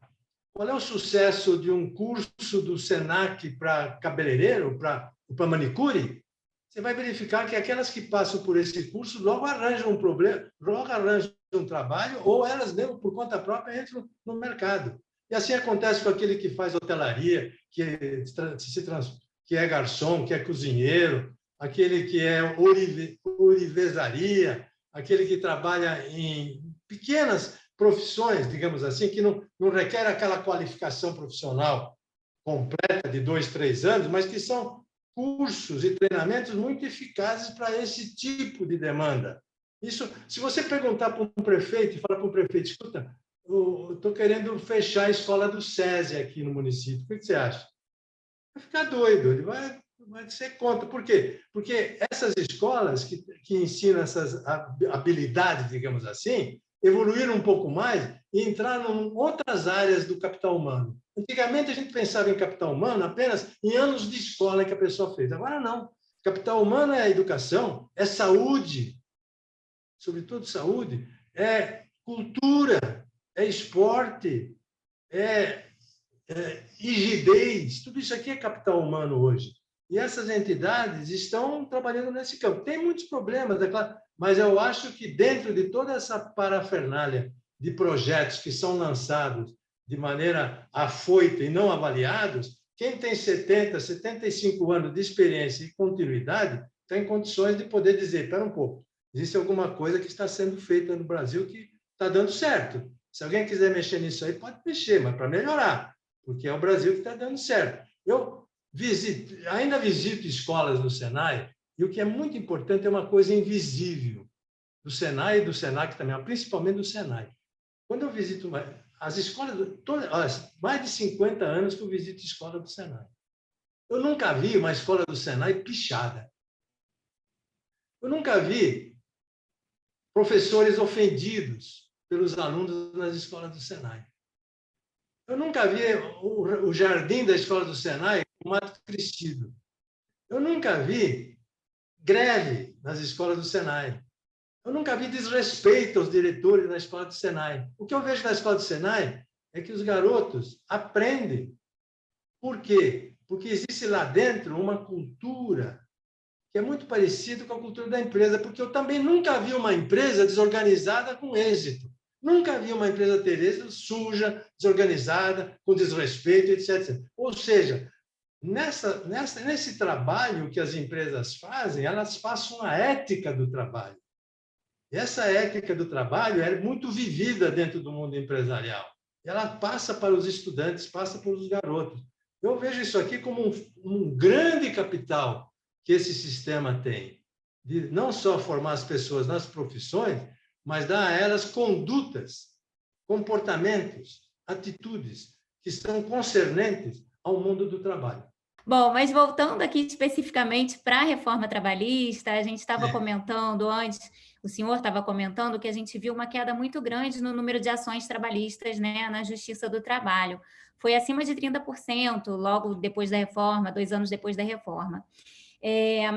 qual é o sucesso de um curso do Senac para cabeleireiro, para manicure, você vai verificar que aquelas que passam por esse curso logo arranjam um problema, logo arranjam um trabalho, ou elas mesmo, por conta própria, entram no mercado. E assim acontece com aquele que faz hotelaria, que é garçom, que é cozinheiro, aquele que é ourivesaria, aquele que trabalha em pequenas profissões, digamos assim, que não requer aquela qualificação profissional completa de 2, 3 anos, mas que são cursos e treinamentos muito eficazes para esse tipo de demanda. Isso, se você perguntar para um prefeito e falar para um prefeito, escuta, eu estou querendo fechar a escola do SESI aqui no município, o que você acha? Vai ficar doido, ele vai ser contra. Por quê? Porque essas escolas que ensinam essas habilidades, digamos assim, evoluíram um pouco mais e entraram em outras áreas do capital humano. Antigamente, a gente pensava em capital humano apenas em anos de escola que a pessoa fez. Agora, não. Capital humano é educação, é saúde, sobretudo saúde, é cultura, é esporte, é rigidez. Tudo isso aqui é capital humano hoje. E essas entidades estão trabalhando nesse campo. Tem muitos problemas, é claro, mas eu acho que dentro de toda essa parafernália de projetos que são lançados de maneira afoita e não avaliados, quem tem 70, 75 anos de experiência e continuidade está em condições de poder dizer, espera um pouco, existe alguma coisa que está sendo feita no Brasil que está dando certo. Se alguém quiser mexer nisso aí, pode mexer, mas para melhorar, porque é o Brasil que está dando certo. Eu ainda visito escolas do Senai, e o que é muito importante é uma coisa invisível do Senai e do Senac também, principalmente do Senai. Quando eu visito as escolas, mais de 50 anos que eu visito escola do Senai. Eu nunca vi uma escola do Senai pichada. Eu nunca vi professores ofendidos pelos alunos nas escolas do Senai. Eu nunca vi o jardim da escola do Senai com mato crescido. Eu nunca vi greve nas escolas do Senai. Eu nunca vi desrespeito aos diretores da escola do Senai. O que eu vejo na escola do Senai é que os garotos aprendem. Por quê? Porque existe lá dentro uma cultura que é muito parecida com a cultura da empresa, porque eu também nunca vi uma empresa desorganizada com êxito. Nunca vi uma empresa ter êxito suja, desorganizada, com desrespeito, etc. Ou seja, nesse trabalho que as empresas fazem, elas passam a ética do trabalho. E essa ética do trabalho é muito vivida dentro do mundo empresarial. Ela passa para os estudantes, passa para os garotos. Eu vejo isso aqui como um grande capital que esse sistema tem, de não só formar as pessoas nas profissões, mas dar a elas condutas, comportamentos, atitudes que estão concernentes ao mundo do trabalho. Bom, mas voltando aqui especificamente para a reforma trabalhista, a gente estava comentando antes, o senhor estava comentando que a gente viu uma queda muito grande no número de ações trabalhistas, né, na Justiça do Trabalho. Foi acima de 30% logo depois da reforma, 2 anos depois da reforma.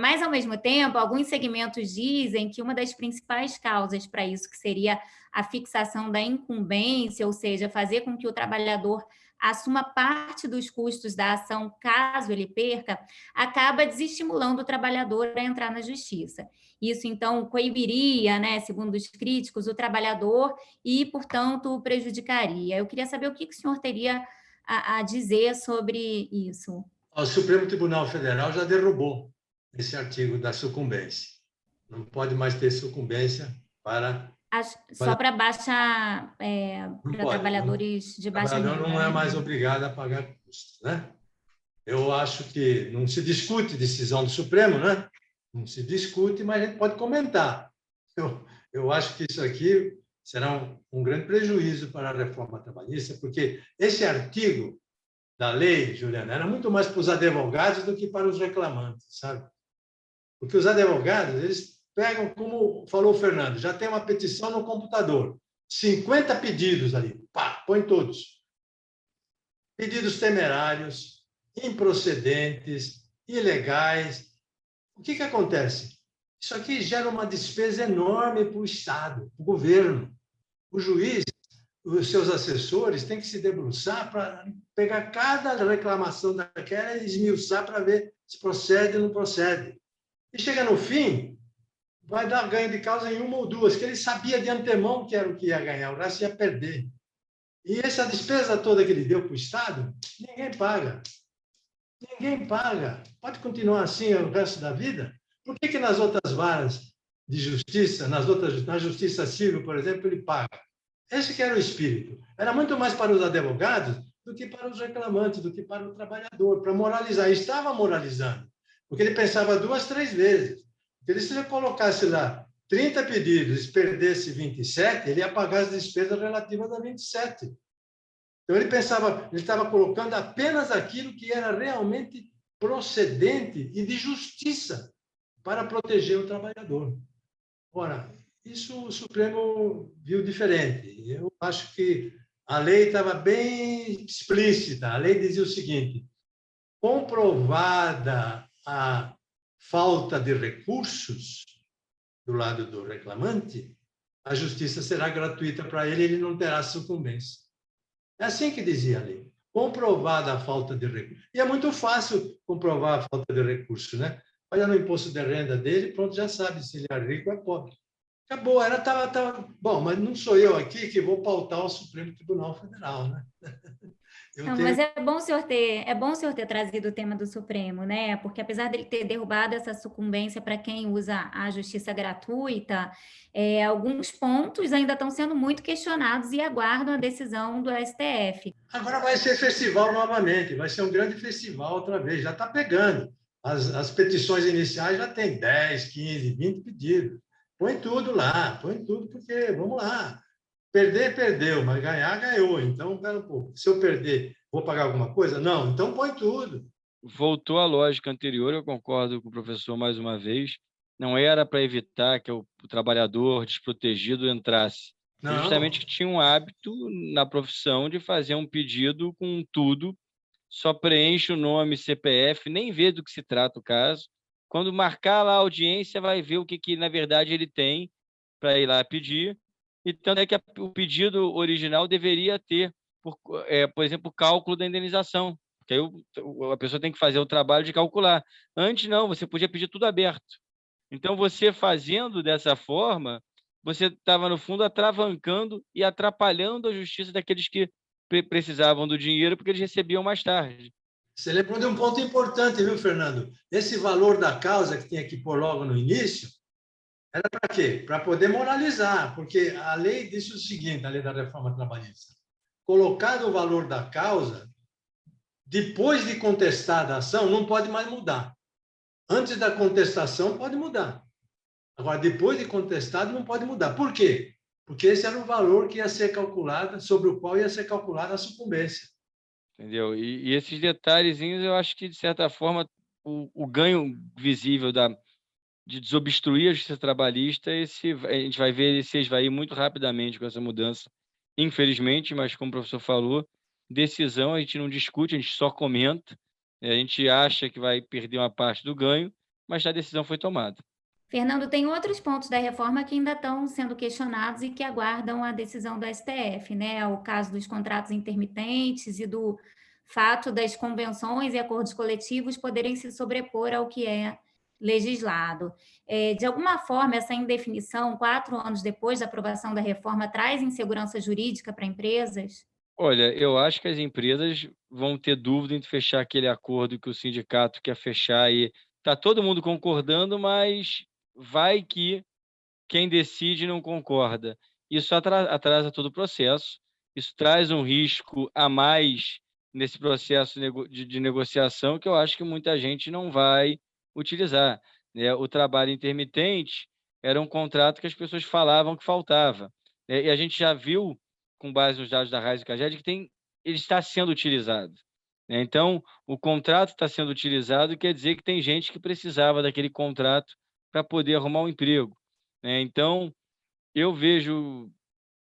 Mas, ao mesmo tempo, alguns segmentos dizem que uma das principais causas para isso, que seria a fixação da incumbência, ou seja, fazer com que o trabalhador assuma parte dos custos da ação caso ele perca, acaba desestimulando o trabalhador a entrar na justiça. Isso, então, coibiria, né, segundo os críticos, o trabalhador e, portanto, o prejudicaria. Eu queria saber o que o senhor teria a dizer sobre isso. O Supremo Tribunal Federal já derrubou esse artigo da sucumbência. Não pode mais ter sucumbência só para baixa, para trabalhadores de baixa renda. O trabalhador não é mais obrigado a pagar custos, né? Eu acho que não se discute decisão do Supremo, né? Não se discute, mas a gente pode comentar. Eu acho que isso aqui será um grande prejuízo para a reforma trabalhista, porque esse artigo da lei, Juliana, era muito mais para os advogados do que para os reclamantes, sabe? Porque os advogados, eles pegam, como falou o Fernando, já tem uma petição no computador, 50 pedidos ali, pá, põe todos. Pedidos temerários, improcedentes, ilegais. O que acontece? Isso aqui gera uma despesa enorme para o Estado, para o governo. O juiz, os seus assessores têm que se debruçar para pegar cada reclamação daquela e esmiuçar para ver se procede ou não procede. E chega no fim, vai dar ganho de causa em uma ou duas, que ele sabia de antemão que era o que ia ganhar, o resto ia perder. E essa despesa toda que ele deu para o Estado, ninguém paga. Ninguém paga. Pode continuar assim o resto da vida? Por que nas outras varas de justiça, na justiça civil, por exemplo, ele paga? Esse que era o espírito. Era muito mais para os advogados do que para os reclamantes, do que para o trabalhador, para moralizar. E estava moralizando, porque ele pensava 2, 3 vezes. Porque se ele colocasse lá 30 pedidos e perdesse 27, ele ia pagar as despesas relativas a 27. Então, ele pensava, ele estava colocando apenas aquilo que era realmente procedente e de justiça para proteger o trabalhador. Ora, isso o Supremo viu diferente. Eu acho que a lei estava bem explícita. A lei dizia o seguinte: comprovada a falta de recursos do lado do reclamante, a justiça será gratuita para ele, ele não terá sucumbência. É assim que dizia a lei. Comprovada a falta de recursos. E é muito fácil comprovar a falta de recursos, né? Olha no imposto de renda dele, pronto, já sabe se ele é rico ou é pobre. Acabou, ela estava. Bom, mas não sou eu aqui que vou pautar o Supremo Tribunal Federal, né? Não, mas é bom o senhor ter trazido o tema do Supremo, né? Porque apesar dele ter derrubado essa sucumbência para quem usa a justiça gratuita, alguns pontos ainda estão sendo muito questionados e aguardam a decisão do STF. Agora vai ser festival novamente, vai ser um grande festival outra vez, já está pegando. As petições iniciais já tem 10, 15, 20 pedidos. Põe tudo lá, põe tudo, porque, vamos lá, perder, perdeu, mas ganhar, ganhou. Então, pera um pouco, se eu perder, vou pagar alguma coisa? Não, então põe tudo. Voltou à lógica anterior, eu concordo com o professor mais uma vez. Não era para evitar que o trabalhador desprotegido entrasse. É Não, justamente que tinha um hábito na profissão de fazer um pedido com tudo, só preenche o nome, CPF, nem vê do que se trata o caso. Quando marcar lá a audiência, vai ver o que na verdade ele tem para ir lá pedir. E tanto é que o pedido original deveria ter, por exemplo, o cálculo da indenização, que aí a pessoa tem que fazer o trabalho de calcular. Antes, não, você podia pedir tudo aberto. Então, você fazendo dessa forma, você estava, no fundo, atravancando e atrapalhando a justiça daqueles que precisavam do dinheiro, porque eles recebiam mais tarde. você lembrou de um ponto importante, viu, Fernando? Esse valor da causa que tinha que pôr logo no início, era para quê? Para poder moralizar, porque a lei disse o seguinte, a lei da reforma trabalhista: colocado o valor da causa, depois de contestada a ação, não pode mais mudar. Antes da contestação, pode mudar. Agora, depois de contestado, não pode mudar. Por quê? Porque esse era o valor que ia ser calculado, sobre o qual ia ser calculada a sucumbência. Entendeu? E esses detalhezinhos, eu acho que, de certa forma, o ganho visível de desobstruir a justiça trabalhista, a gente vai ver ele se esvair muito rapidamente com essa mudança, infelizmente, mas como o professor falou, decisão a gente não discute, a gente só comenta, a gente acha que vai perder uma parte do ganho, mas a decisão foi tomada. Fernando, tem outros pontos da reforma que ainda estão sendo questionados e que aguardam a decisão do STF, né? O caso dos contratos intermitentes e do fato das convenções e acordos coletivos poderem se sobrepor ao que é legislado. De alguma forma, essa indefinição, 4 anos depois da aprovação da reforma, traz insegurança jurídica para empresas? Olha, eu acho que as empresas vão ter dúvida em fechar aquele acordo que o sindicato quer fechar e está todo mundo concordando, mas vai que quem decide não concorda. Isso atrasa todo o processo, isso traz um risco a mais nesse processo de negociação que eu acho que muita gente não vai utilizar, né? O trabalho intermitente era um contrato que as pessoas falavam que faltava, né? E a gente já viu, com base nos dados da Raiz e Caged, que ele está sendo utilizado, né? Então, o contrato está sendo utilizado, quer dizer que tem gente que precisava daquele contrato para poder arrumar um emprego, né? Então, eu vejo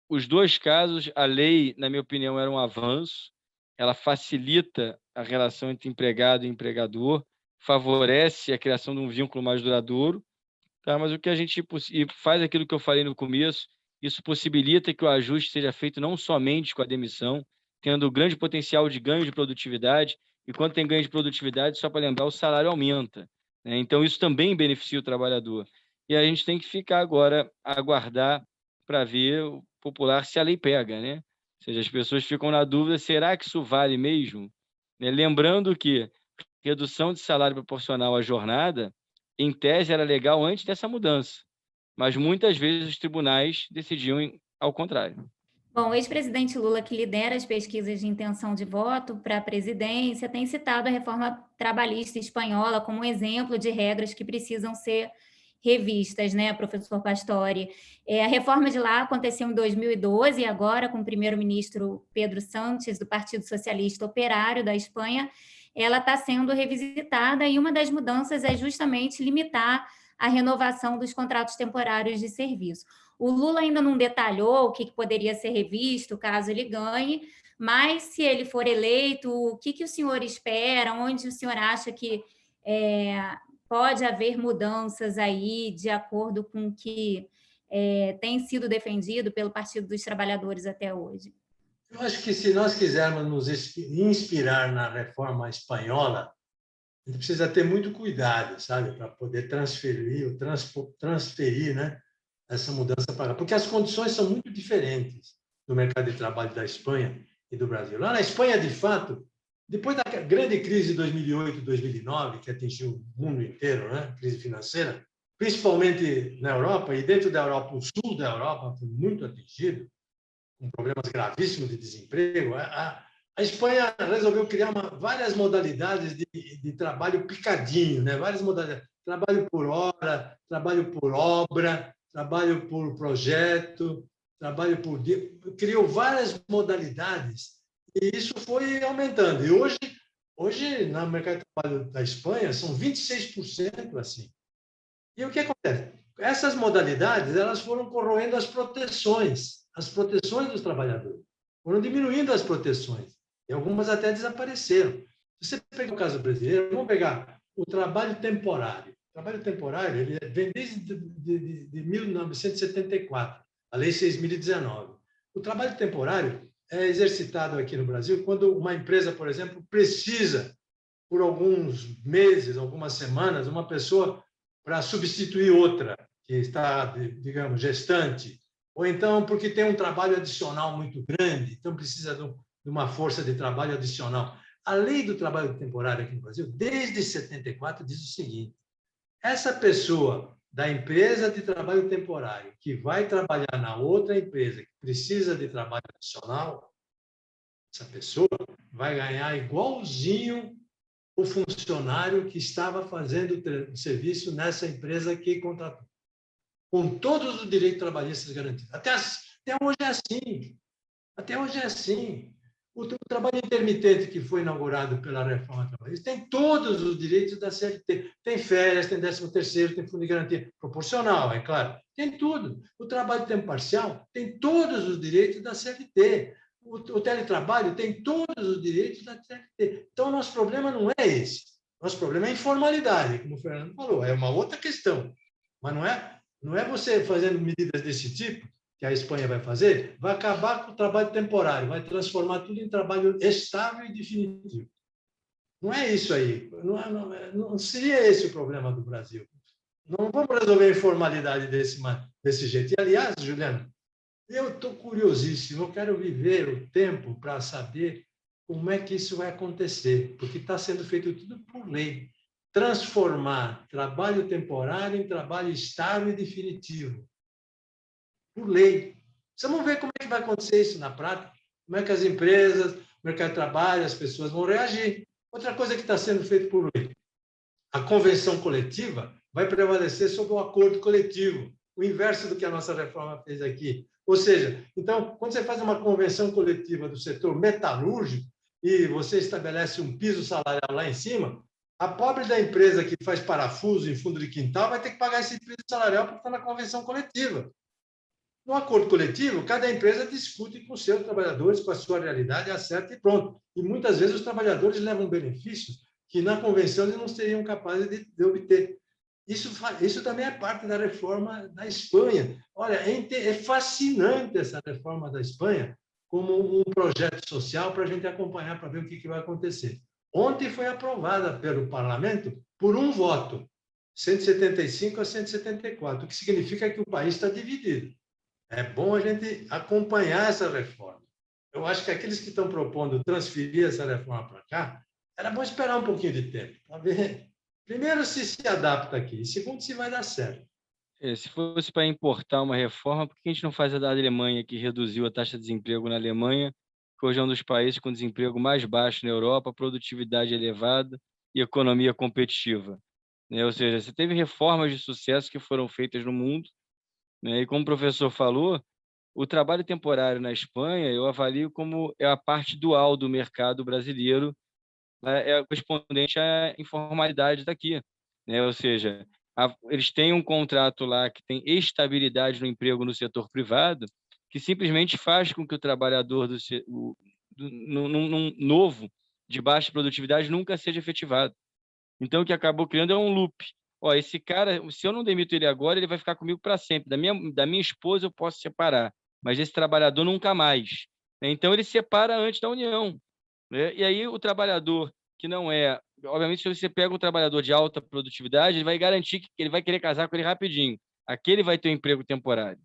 os dois casos. A lei, na minha opinião, era um avanço, ela facilita a relação entre empregado e empregador, favorece a criação de um vínculo mais duradouro, tá? Mas o que a gente faz aquilo que eu falei no começo, isso possibilita que o ajuste seja feito não somente com a demissão, tendo grande potencial de ganho de produtividade, e quando tem ganho de produtividade, só para lembrar, o salário aumenta, né? Então, isso também beneficia o trabalhador. E a gente tem que ficar agora, aguardar para ver o popular se a lei pega, né? Ou seja, as pessoas ficam na dúvida, será que isso vale mesmo? Né? Lembrando que redução de salário proporcional à jornada, em tese, era legal antes dessa mudança, mas muitas vezes os tribunais decidiam ao contrário. Bom, o ex-presidente Lula, que lidera as pesquisas de intenção de voto para a presidência, tem citado a reforma trabalhista espanhola como um exemplo de regras que precisam ser revistas, né, professor Pastore? A reforma de lá aconteceu em 2012 e agora, com o primeiro-ministro Pedro Sánchez, do Partido Socialista Operário da Espanha, ela está sendo revisitada e uma das mudanças é justamente limitar a renovação dos contratos temporários de serviço. O Lula ainda não detalhou o que poderia ser revisto caso ele ganhe, mas se ele for eleito, o que o senhor espera? Onde o senhor acha que pode haver mudanças aí de acordo com o que tem sido defendido pelo Partido dos Trabalhadores até hoje? Eu acho que se nós quisermos nos inspirar na reforma espanhola, a gente precisa ter muito cuidado, sabe, para poder transferir, né, essa mudança para lá, porque as condições são muito diferentes do mercado de trabalho da Espanha e do Brasil. Lá na Espanha, de fato, depois da grande crise de 2008 e 2009, que atingiu o mundo inteiro, né, crise financeira, principalmente na Europa, e dentro da Europa, o sul da Europa foi muito atingido, com problemas gravíssimos de desemprego. A Espanha resolveu criar várias modalidades de trabalho picadinho, né? Várias modalidades. Trabalho por hora, trabalho por obra, trabalho por projeto, trabalho por dia. Criou várias modalidades e isso foi aumentando. E hoje no mercado de trabalho da Espanha, são 26% assim. E o que acontece? Essas modalidades elas foram corroendo as proteções dos trabalhadores. Foram diminuindo as proteções. E algumas até desapareceram. Se você pegar o caso brasileiro, vamos pegar o trabalho temporário. O trabalho temporário ele vem desde 1974, a Lei 6.019. O trabalho temporário é exercitado aqui no Brasil quando uma empresa, por exemplo, precisa, por alguns meses, algumas semanas, uma pessoa para substituir outra que está, digamos, gestante, ou então porque tem um trabalho adicional muito grande, então precisa de uma força de trabalho adicional. A lei do trabalho temporário aqui no Brasil, desde 74, diz o seguinte: essa pessoa da empresa de trabalho temporário que vai trabalhar na outra empresa que precisa de trabalho adicional, essa pessoa vai ganhar igualzinho o funcionário que estava fazendo o serviço nessa empresa que contratou, com todos os direitos trabalhistas garantidos. Até hoje é assim. Até hoje é assim. O trabalho intermitente que foi inaugurado pela reforma trabalhista tem todos os direitos da CLT. Tem férias, tem 13º, tem fundo de garantia proporcional, é claro. Tem tudo. O trabalho de tempo parcial tem todos os direitos da CLT. O teletrabalho tem todos os direitos da CLT. Então, o nosso problema não é esse. Nosso problema é a informalidade, como o Fernando falou. É uma outra questão. Mas não é você fazendo medidas desse tipo que a Espanha vai fazer, vai acabar com o trabalho temporário, vai transformar tudo em trabalho estável e definitivo. Não é isso aí. Não seria esse o problema do Brasil. Não vamos resolver a informalidade desse jeito. E, aliás, Juliano, eu estou curiosíssimo, eu quero viver o tempo para saber como é que isso vai acontecer, porque está sendo feito tudo por lei. Transformar trabalho temporário em trabalho estável e definitivo. Por lei. Vamos ver como é que vai acontecer isso na prática, como é que as empresas, o mercado de trabalho, as pessoas vão reagir. Outra coisa que está sendo feita por lei, a convenção coletiva vai prevalecer sobre o acordo coletivo, o inverso do que a nossa reforma fez aqui. Ou seja, então, quando você faz uma convenção coletiva do setor metalúrgico e você estabelece um piso salarial lá em cima, a pobre da empresa que faz parafuso em fundo de quintal vai ter que pagar esse piso salarial porque está na convenção coletiva. No acordo coletivo, cada empresa discute com seus trabalhadores, com a sua realidade, acerta e pronto. E muitas vezes os trabalhadores levam benefícios que na convenção eles não seriam capazes de obter. Isso também é parte da reforma da Espanha. Olha, é fascinante essa reforma da Espanha como um projeto social para a gente acompanhar, para ver o que vai acontecer. Ontem foi aprovada pelo parlamento por um voto, 175 a 174, o que significa que o país está dividido. É bom a gente acompanhar essa reforma. Eu acho que aqueles que estão propondo transferir essa reforma para cá, era bom esperar um pouquinho de tempo, para ver, primeiro, se adapta aqui, e segundo, se vai dar certo. Se fosse para importar uma reforma, por que a gente não faz a da Alemanha, que reduziu a taxa de desemprego na Alemanha, que hoje é um dos países com desemprego mais baixo na Europa, produtividade elevada e economia competitiva, né? Ou seja, você teve reformas de sucesso que foram feitas no mundo, né? E como o professor falou, o trabalho temporário na Espanha, eu avalio como é a parte dual do mercado brasileiro, né? É correspondente à informalidade daqui, né? Ou seja, eles têm um contrato lá que tem estabilidade no emprego no setor privado, que simplesmente faz com que o trabalhador num novo, de baixa produtividade, nunca seja efetivado. Então, o que acabou criando é um loop. Ó, esse cara, se eu não demito ele agora, ele vai ficar comigo para sempre. Da minha esposa eu posso separar, mas esse trabalhador nunca mais. Então, ele separa antes da união, né? E aí o trabalhador que não é... Obviamente, se você pega um trabalhador de alta produtividade, ele vai garantir que ele vai querer casar com ele rapidinho. Aquele vai ter um emprego temporário,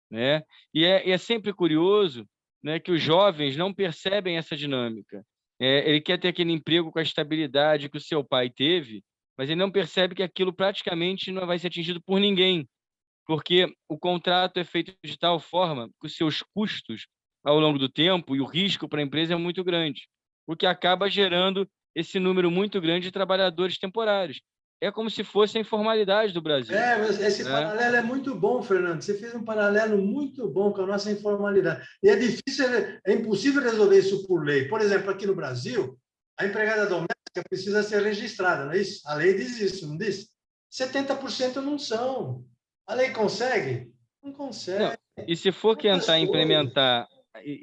né? E é sempre curioso, né, que os jovens não percebem essa dinâmica. Ele quer ter aquele emprego com a estabilidade que o seu pai teve, mas ele não percebe que aquilo praticamente não vai ser atingido por ninguém, porque o contrato é feito de tal forma que os seus custos ao longo do tempo e o risco para a empresa é muito grande, o que acaba gerando esse número muito grande de trabalhadores temporários. É como se fosse a informalidade do Brasil, Mas esse né? paralelo é muito bom, Fernando. Você fez um paralelo muito bom com a nossa informalidade. E é difícil, é impossível resolver isso por lei. Por exemplo, aqui no Brasil, a empregada doméstica precisa ser registrada, não é isso? A lei diz isso, não diz? 70% não são. A lei consegue? Não Não, consegue. e se for Outras tentar coisas. implementar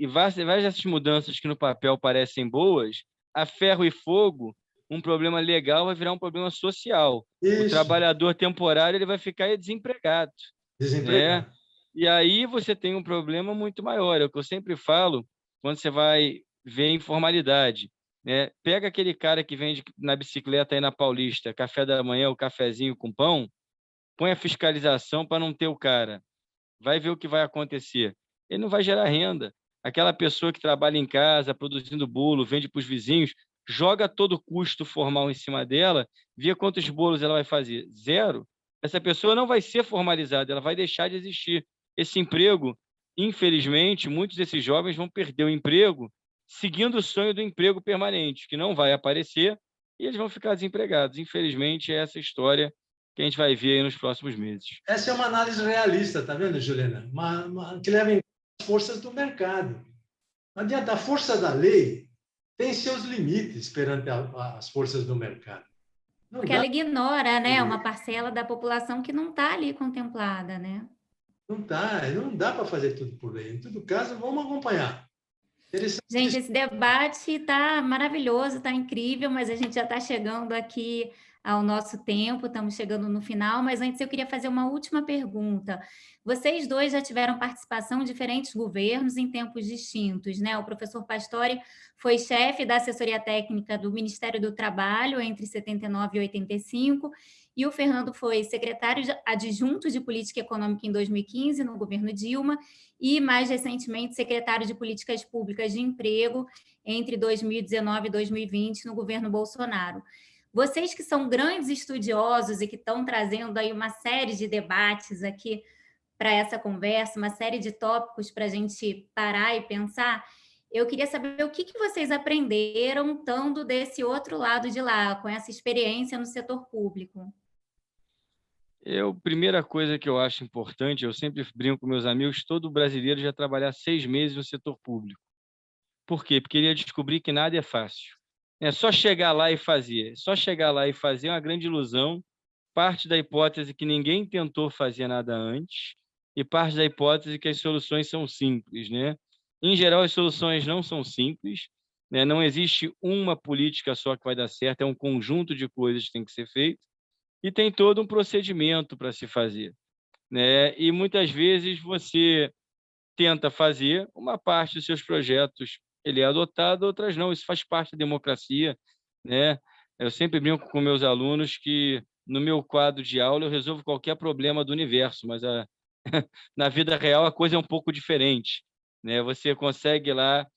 várias dessas mudanças que no papel parecem boas, a ferro e fogo, um problema legal vai virar um problema social. O Isso, trabalhador temporário ele vai ficar desempregado, né? desempregado. E aí você tem um problema muito maior. É o que eu sempre falo quando você vai ver informalidade, né? Pega aquele cara que vende na bicicleta aí na Paulista, café da manhã, o cafezinho com pão, põe a fiscalização para não ter o cara, vai ver o que vai acontecer. Ele não vai gerar renda. Aquela pessoa que trabalha em casa, produzindo bolo, vende para os vizinhos, joga todo o custo formal em cima dela, vê quantos bolos ela vai fazer. Zero. Essa pessoa não vai ser formalizada, ela vai deixar de existir. Esse emprego, infelizmente, muitos desses jovens vão perder o emprego seguindo o sonho do emprego permanente, que não vai aparecer, e eles vão ficar desempregados. Infelizmente, é essa história que a gente vai ver aí nos próximos meses. Essa é uma análise realista, tá vendo, Juliana? Que leva em conta as forças do mercado. Não adianta, a força da lei tem seus limites perante as forças do mercado. Não Porque dá, ela ignora, né, uma parcela da população que não está ali contemplada, né? não dá para fazer tudo por lei. Em todo caso, vamos acompanhar. Gente, esse debate está maravilhoso, está incrível, mas a gente já está chegando aqui ao nosso tempo, estamos chegando no final, mas antes eu queria fazer uma última pergunta. Vocês dois já tiveram participação em diferentes governos em tempos distintos, né? O professor Pastore foi chefe da assessoria técnica do Ministério do Trabalho entre 79 e 85, e o Fernando foi secretário adjunto de Política Econômica em 2015, no governo Dilma, e, mais recentemente, secretário de Políticas Públicas de Emprego entre 2019 e 2020, no governo Bolsonaro. Vocês que são grandes estudiosos e que estão trazendo aí uma série de debates aqui para essa conversa, uma série de tópicos para a gente parar e pensar, eu queria saber o que vocês aprenderam estando desse outro lado de lá, com essa experiência no setor público. Primeira coisa que eu acho importante, eu sempre brinco com meus amigos, todo brasileiro já trabalhar 6 meses no setor público. Por quê? Porque ele ia descobrir que nada é fácil. É só chegar lá e fazer. Só chegar lá e fazer é uma grande ilusão. Parte da hipótese que ninguém tentou fazer nada antes e parte da hipótese que as soluções são simples, né? Em geral, as soluções não são simples, né? Não existe uma política só que vai dar certo, é um conjunto de coisas que tem que ser feito e tem todo um procedimento para se fazer, né? E muitas vezes você tenta fazer uma parte dos seus projetos, ele é adotado, outras não. Isso faz parte da democracia, né? Eu sempre brinco com meus alunos que no meu quadro de aula eu resolvo qualquer problema do universo, mas na vida real a coisa é um pouco diferente, né? Você consegue lá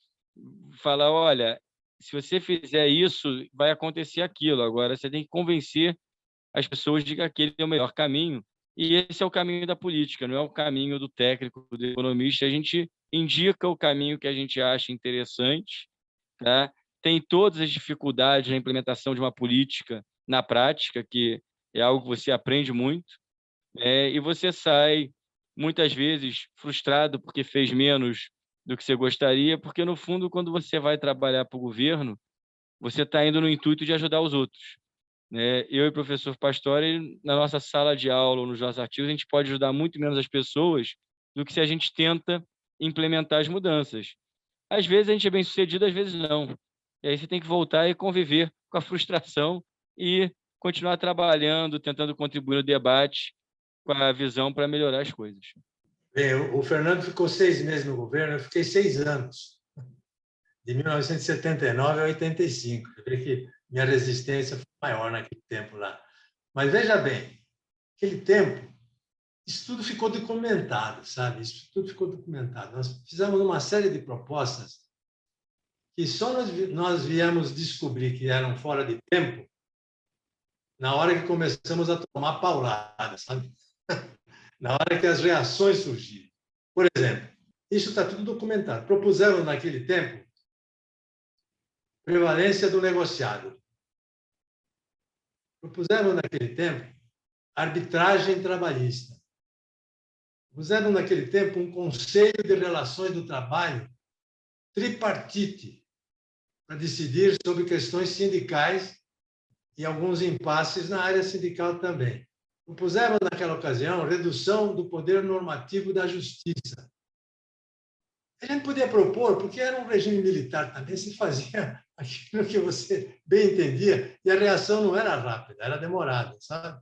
falar, olha, se você fizer isso, vai acontecer aquilo. Agora você tem que convencer as pessoas de que aquele é o melhor caminho E esse é o caminho da política, não é o caminho do técnico, do economista. A gente indica o caminho que a gente acha interessante, tá? Tem todas as dificuldades na implementação de uma política na prática, que é algo que você aprende muito, e você sai, muitas vezes, frustrado porque fez menos do que você gostaria, porque, no fundo, quando você vai trabalhar para o governo, você está indo no intuito de ajudar os outros, né? Eu e o professor Pastore, na nossa sala de aula ou nos nossos artigos, a gente pode ajudar muito menos as pessoas do que se a gente tenta implementar as mudanças. Às vezes a gente é bem-sucedido, às vezes não. E aí você tem que voltar e conviver com a frustração e continuar trabalhando, tentando contribuir no debate com a visão para melhorar as coisas. Bem, o Fernando ficou 6 meses no governo, eu fiquei 6 anos, de 1979 a 85. Eu vejo que minha resistência foi maior naquele tempo lá. Mas veja bem, aquele tempo, isso tudo ficou documentado, sabe? Isso tudo ficou documentado. Nós fizemos uma série de propostas que só nós viemos descobrir que eram fora de tempo na hora que começamos a tomar paulada, sabe? Na hora que as reações surgiram. Por exemplo, isso está tudo documentado. Propuseram naquele tempo prevalência do negociado. Propuseram naquele tempo arbitragem trabalhista. Propuseram naquele tempo um conselho de relações do trabalho tripartite para decidir sobre questões sindicais e alguns impasses na área sindical também. Propuseram naquela ocasião redução do poder normativo da justiça. A gente podia propor, porque era um regime militar também, se fazia aquilo que você bem entendia, e a reação não era rápida, era demorada, sabe?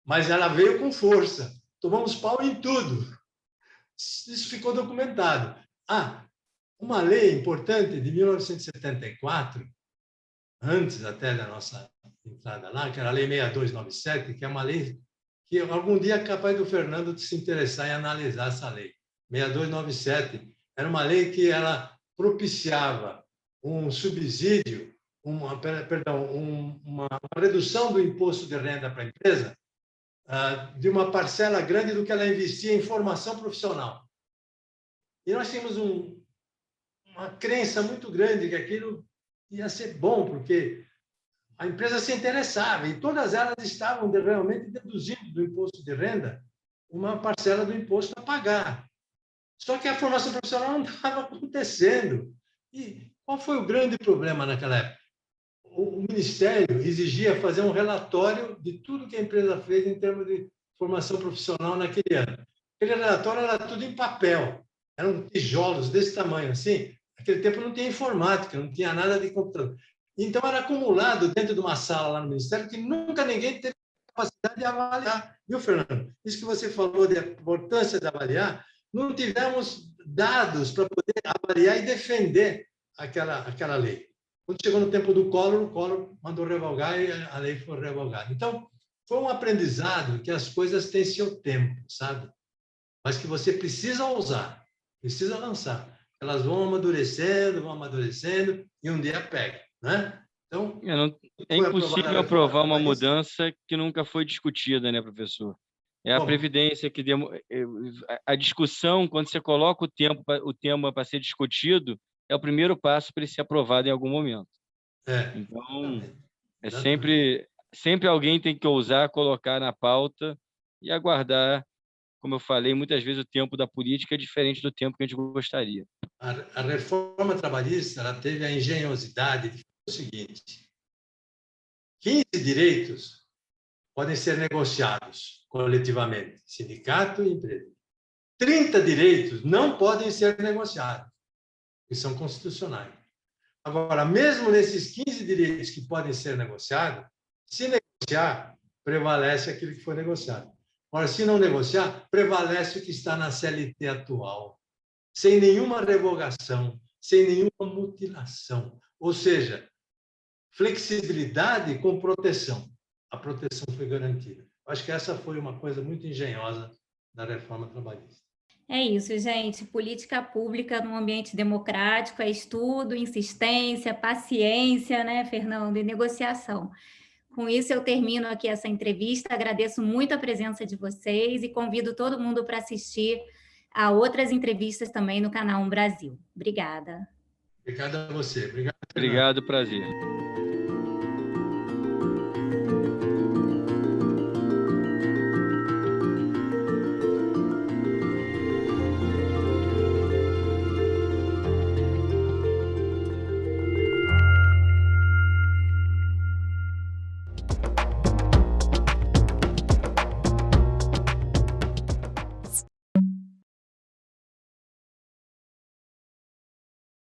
Mas ela veio com força. Tomamos pau em tudo. Isso ficou documentado. Uma lei importante de 1974, antes até da nossa entrada lá, que era a Lei 6297, que é uma lei que algum dia é capaz do Fernando de se interessar em analisar essa lei. 6297 era uma lei que ela propiciava um subsídio, uma redução do imposto de renda para a empresa de uma parcela grande do que ela investia em formação profissional. E nós tínhamos uma crença muito grande que aquilo ia ser bom, porque a empresa se interessava e todas elas estavam realmente deduzindo do imposto de renda uma parcela do imposto a pagar. Só que a formação profissional não estava acontecendo. E qual foi o grande problema naquela época? O Ministério exigia fazer um relatório de tudo que a empresa fez em termos de formação profissional naquele ano. Aquele relatório era tudo em papel, eram tijolos desse tamanho, assim. Naquele tempo não tinha informática, não tinha nada de computador. Então, era acumulado dentro de uma sala lá no Ministério que nunca ninguém teve capacidade de avaliar. Viu, Fernando? Isso que você falou da importância de avaliar, não tivemos dados para poder avaliar e defender aquela lei. Quando chegou no tempo do Collor, o Collor mandou revogar e a lei foi revogada. Então, foi um aprendizado que as coisas têm seu tempo, sabe? Mas que você precisa usar, precisa lançar. Elas vão amadurecendo e um dia pega, né? Então, é impossível aprovar uma mudança que nunca foi discutida, né, professor? É a Previdência que a discussão, quando você coloca o tema para ser discutido, é o primeiro passo para ele ser aprovado em algum momento. Então, sempre alguém tem que ousar colocar na pauta e aguardar, como eu falei, muitas vezes o tempo da política é diferente do tempo que a gente gostaria. A reforma trabalhista ela teve a engenhosidade de fazer o seguinte: 15 direitos podem ser negociados coletivamente, sindicato e empresa. 30 direitos não podem ser negociados, que são constitucionais. Agora, mesmo nesses 15 direitos que podem ser negociados, se negociar, prevalece aquilo que foi negociado. Agora, se não negociar, prevalece o que está na CLT atual, sem nenhuma revogação, sem nenhuma mutilação. Ou seja, flexibilidade com proteção. A proteção foi garantida. Acho que essa foi uma coisa muito engenhosa da reforma trabalhista. É isso, gente. Política pública num ambiente democrático é estudo, insistência, paciência, né, Fernando, e negociação. Com isso, eu termino aqui essa entrevista. Agradeço muito a presença de vocês e convido todo mundo para assistir a outras entrevistas também no canal Brasil. Obrigada. Obrigado a você. Obrigado, Fernando. Obrigado, prazer.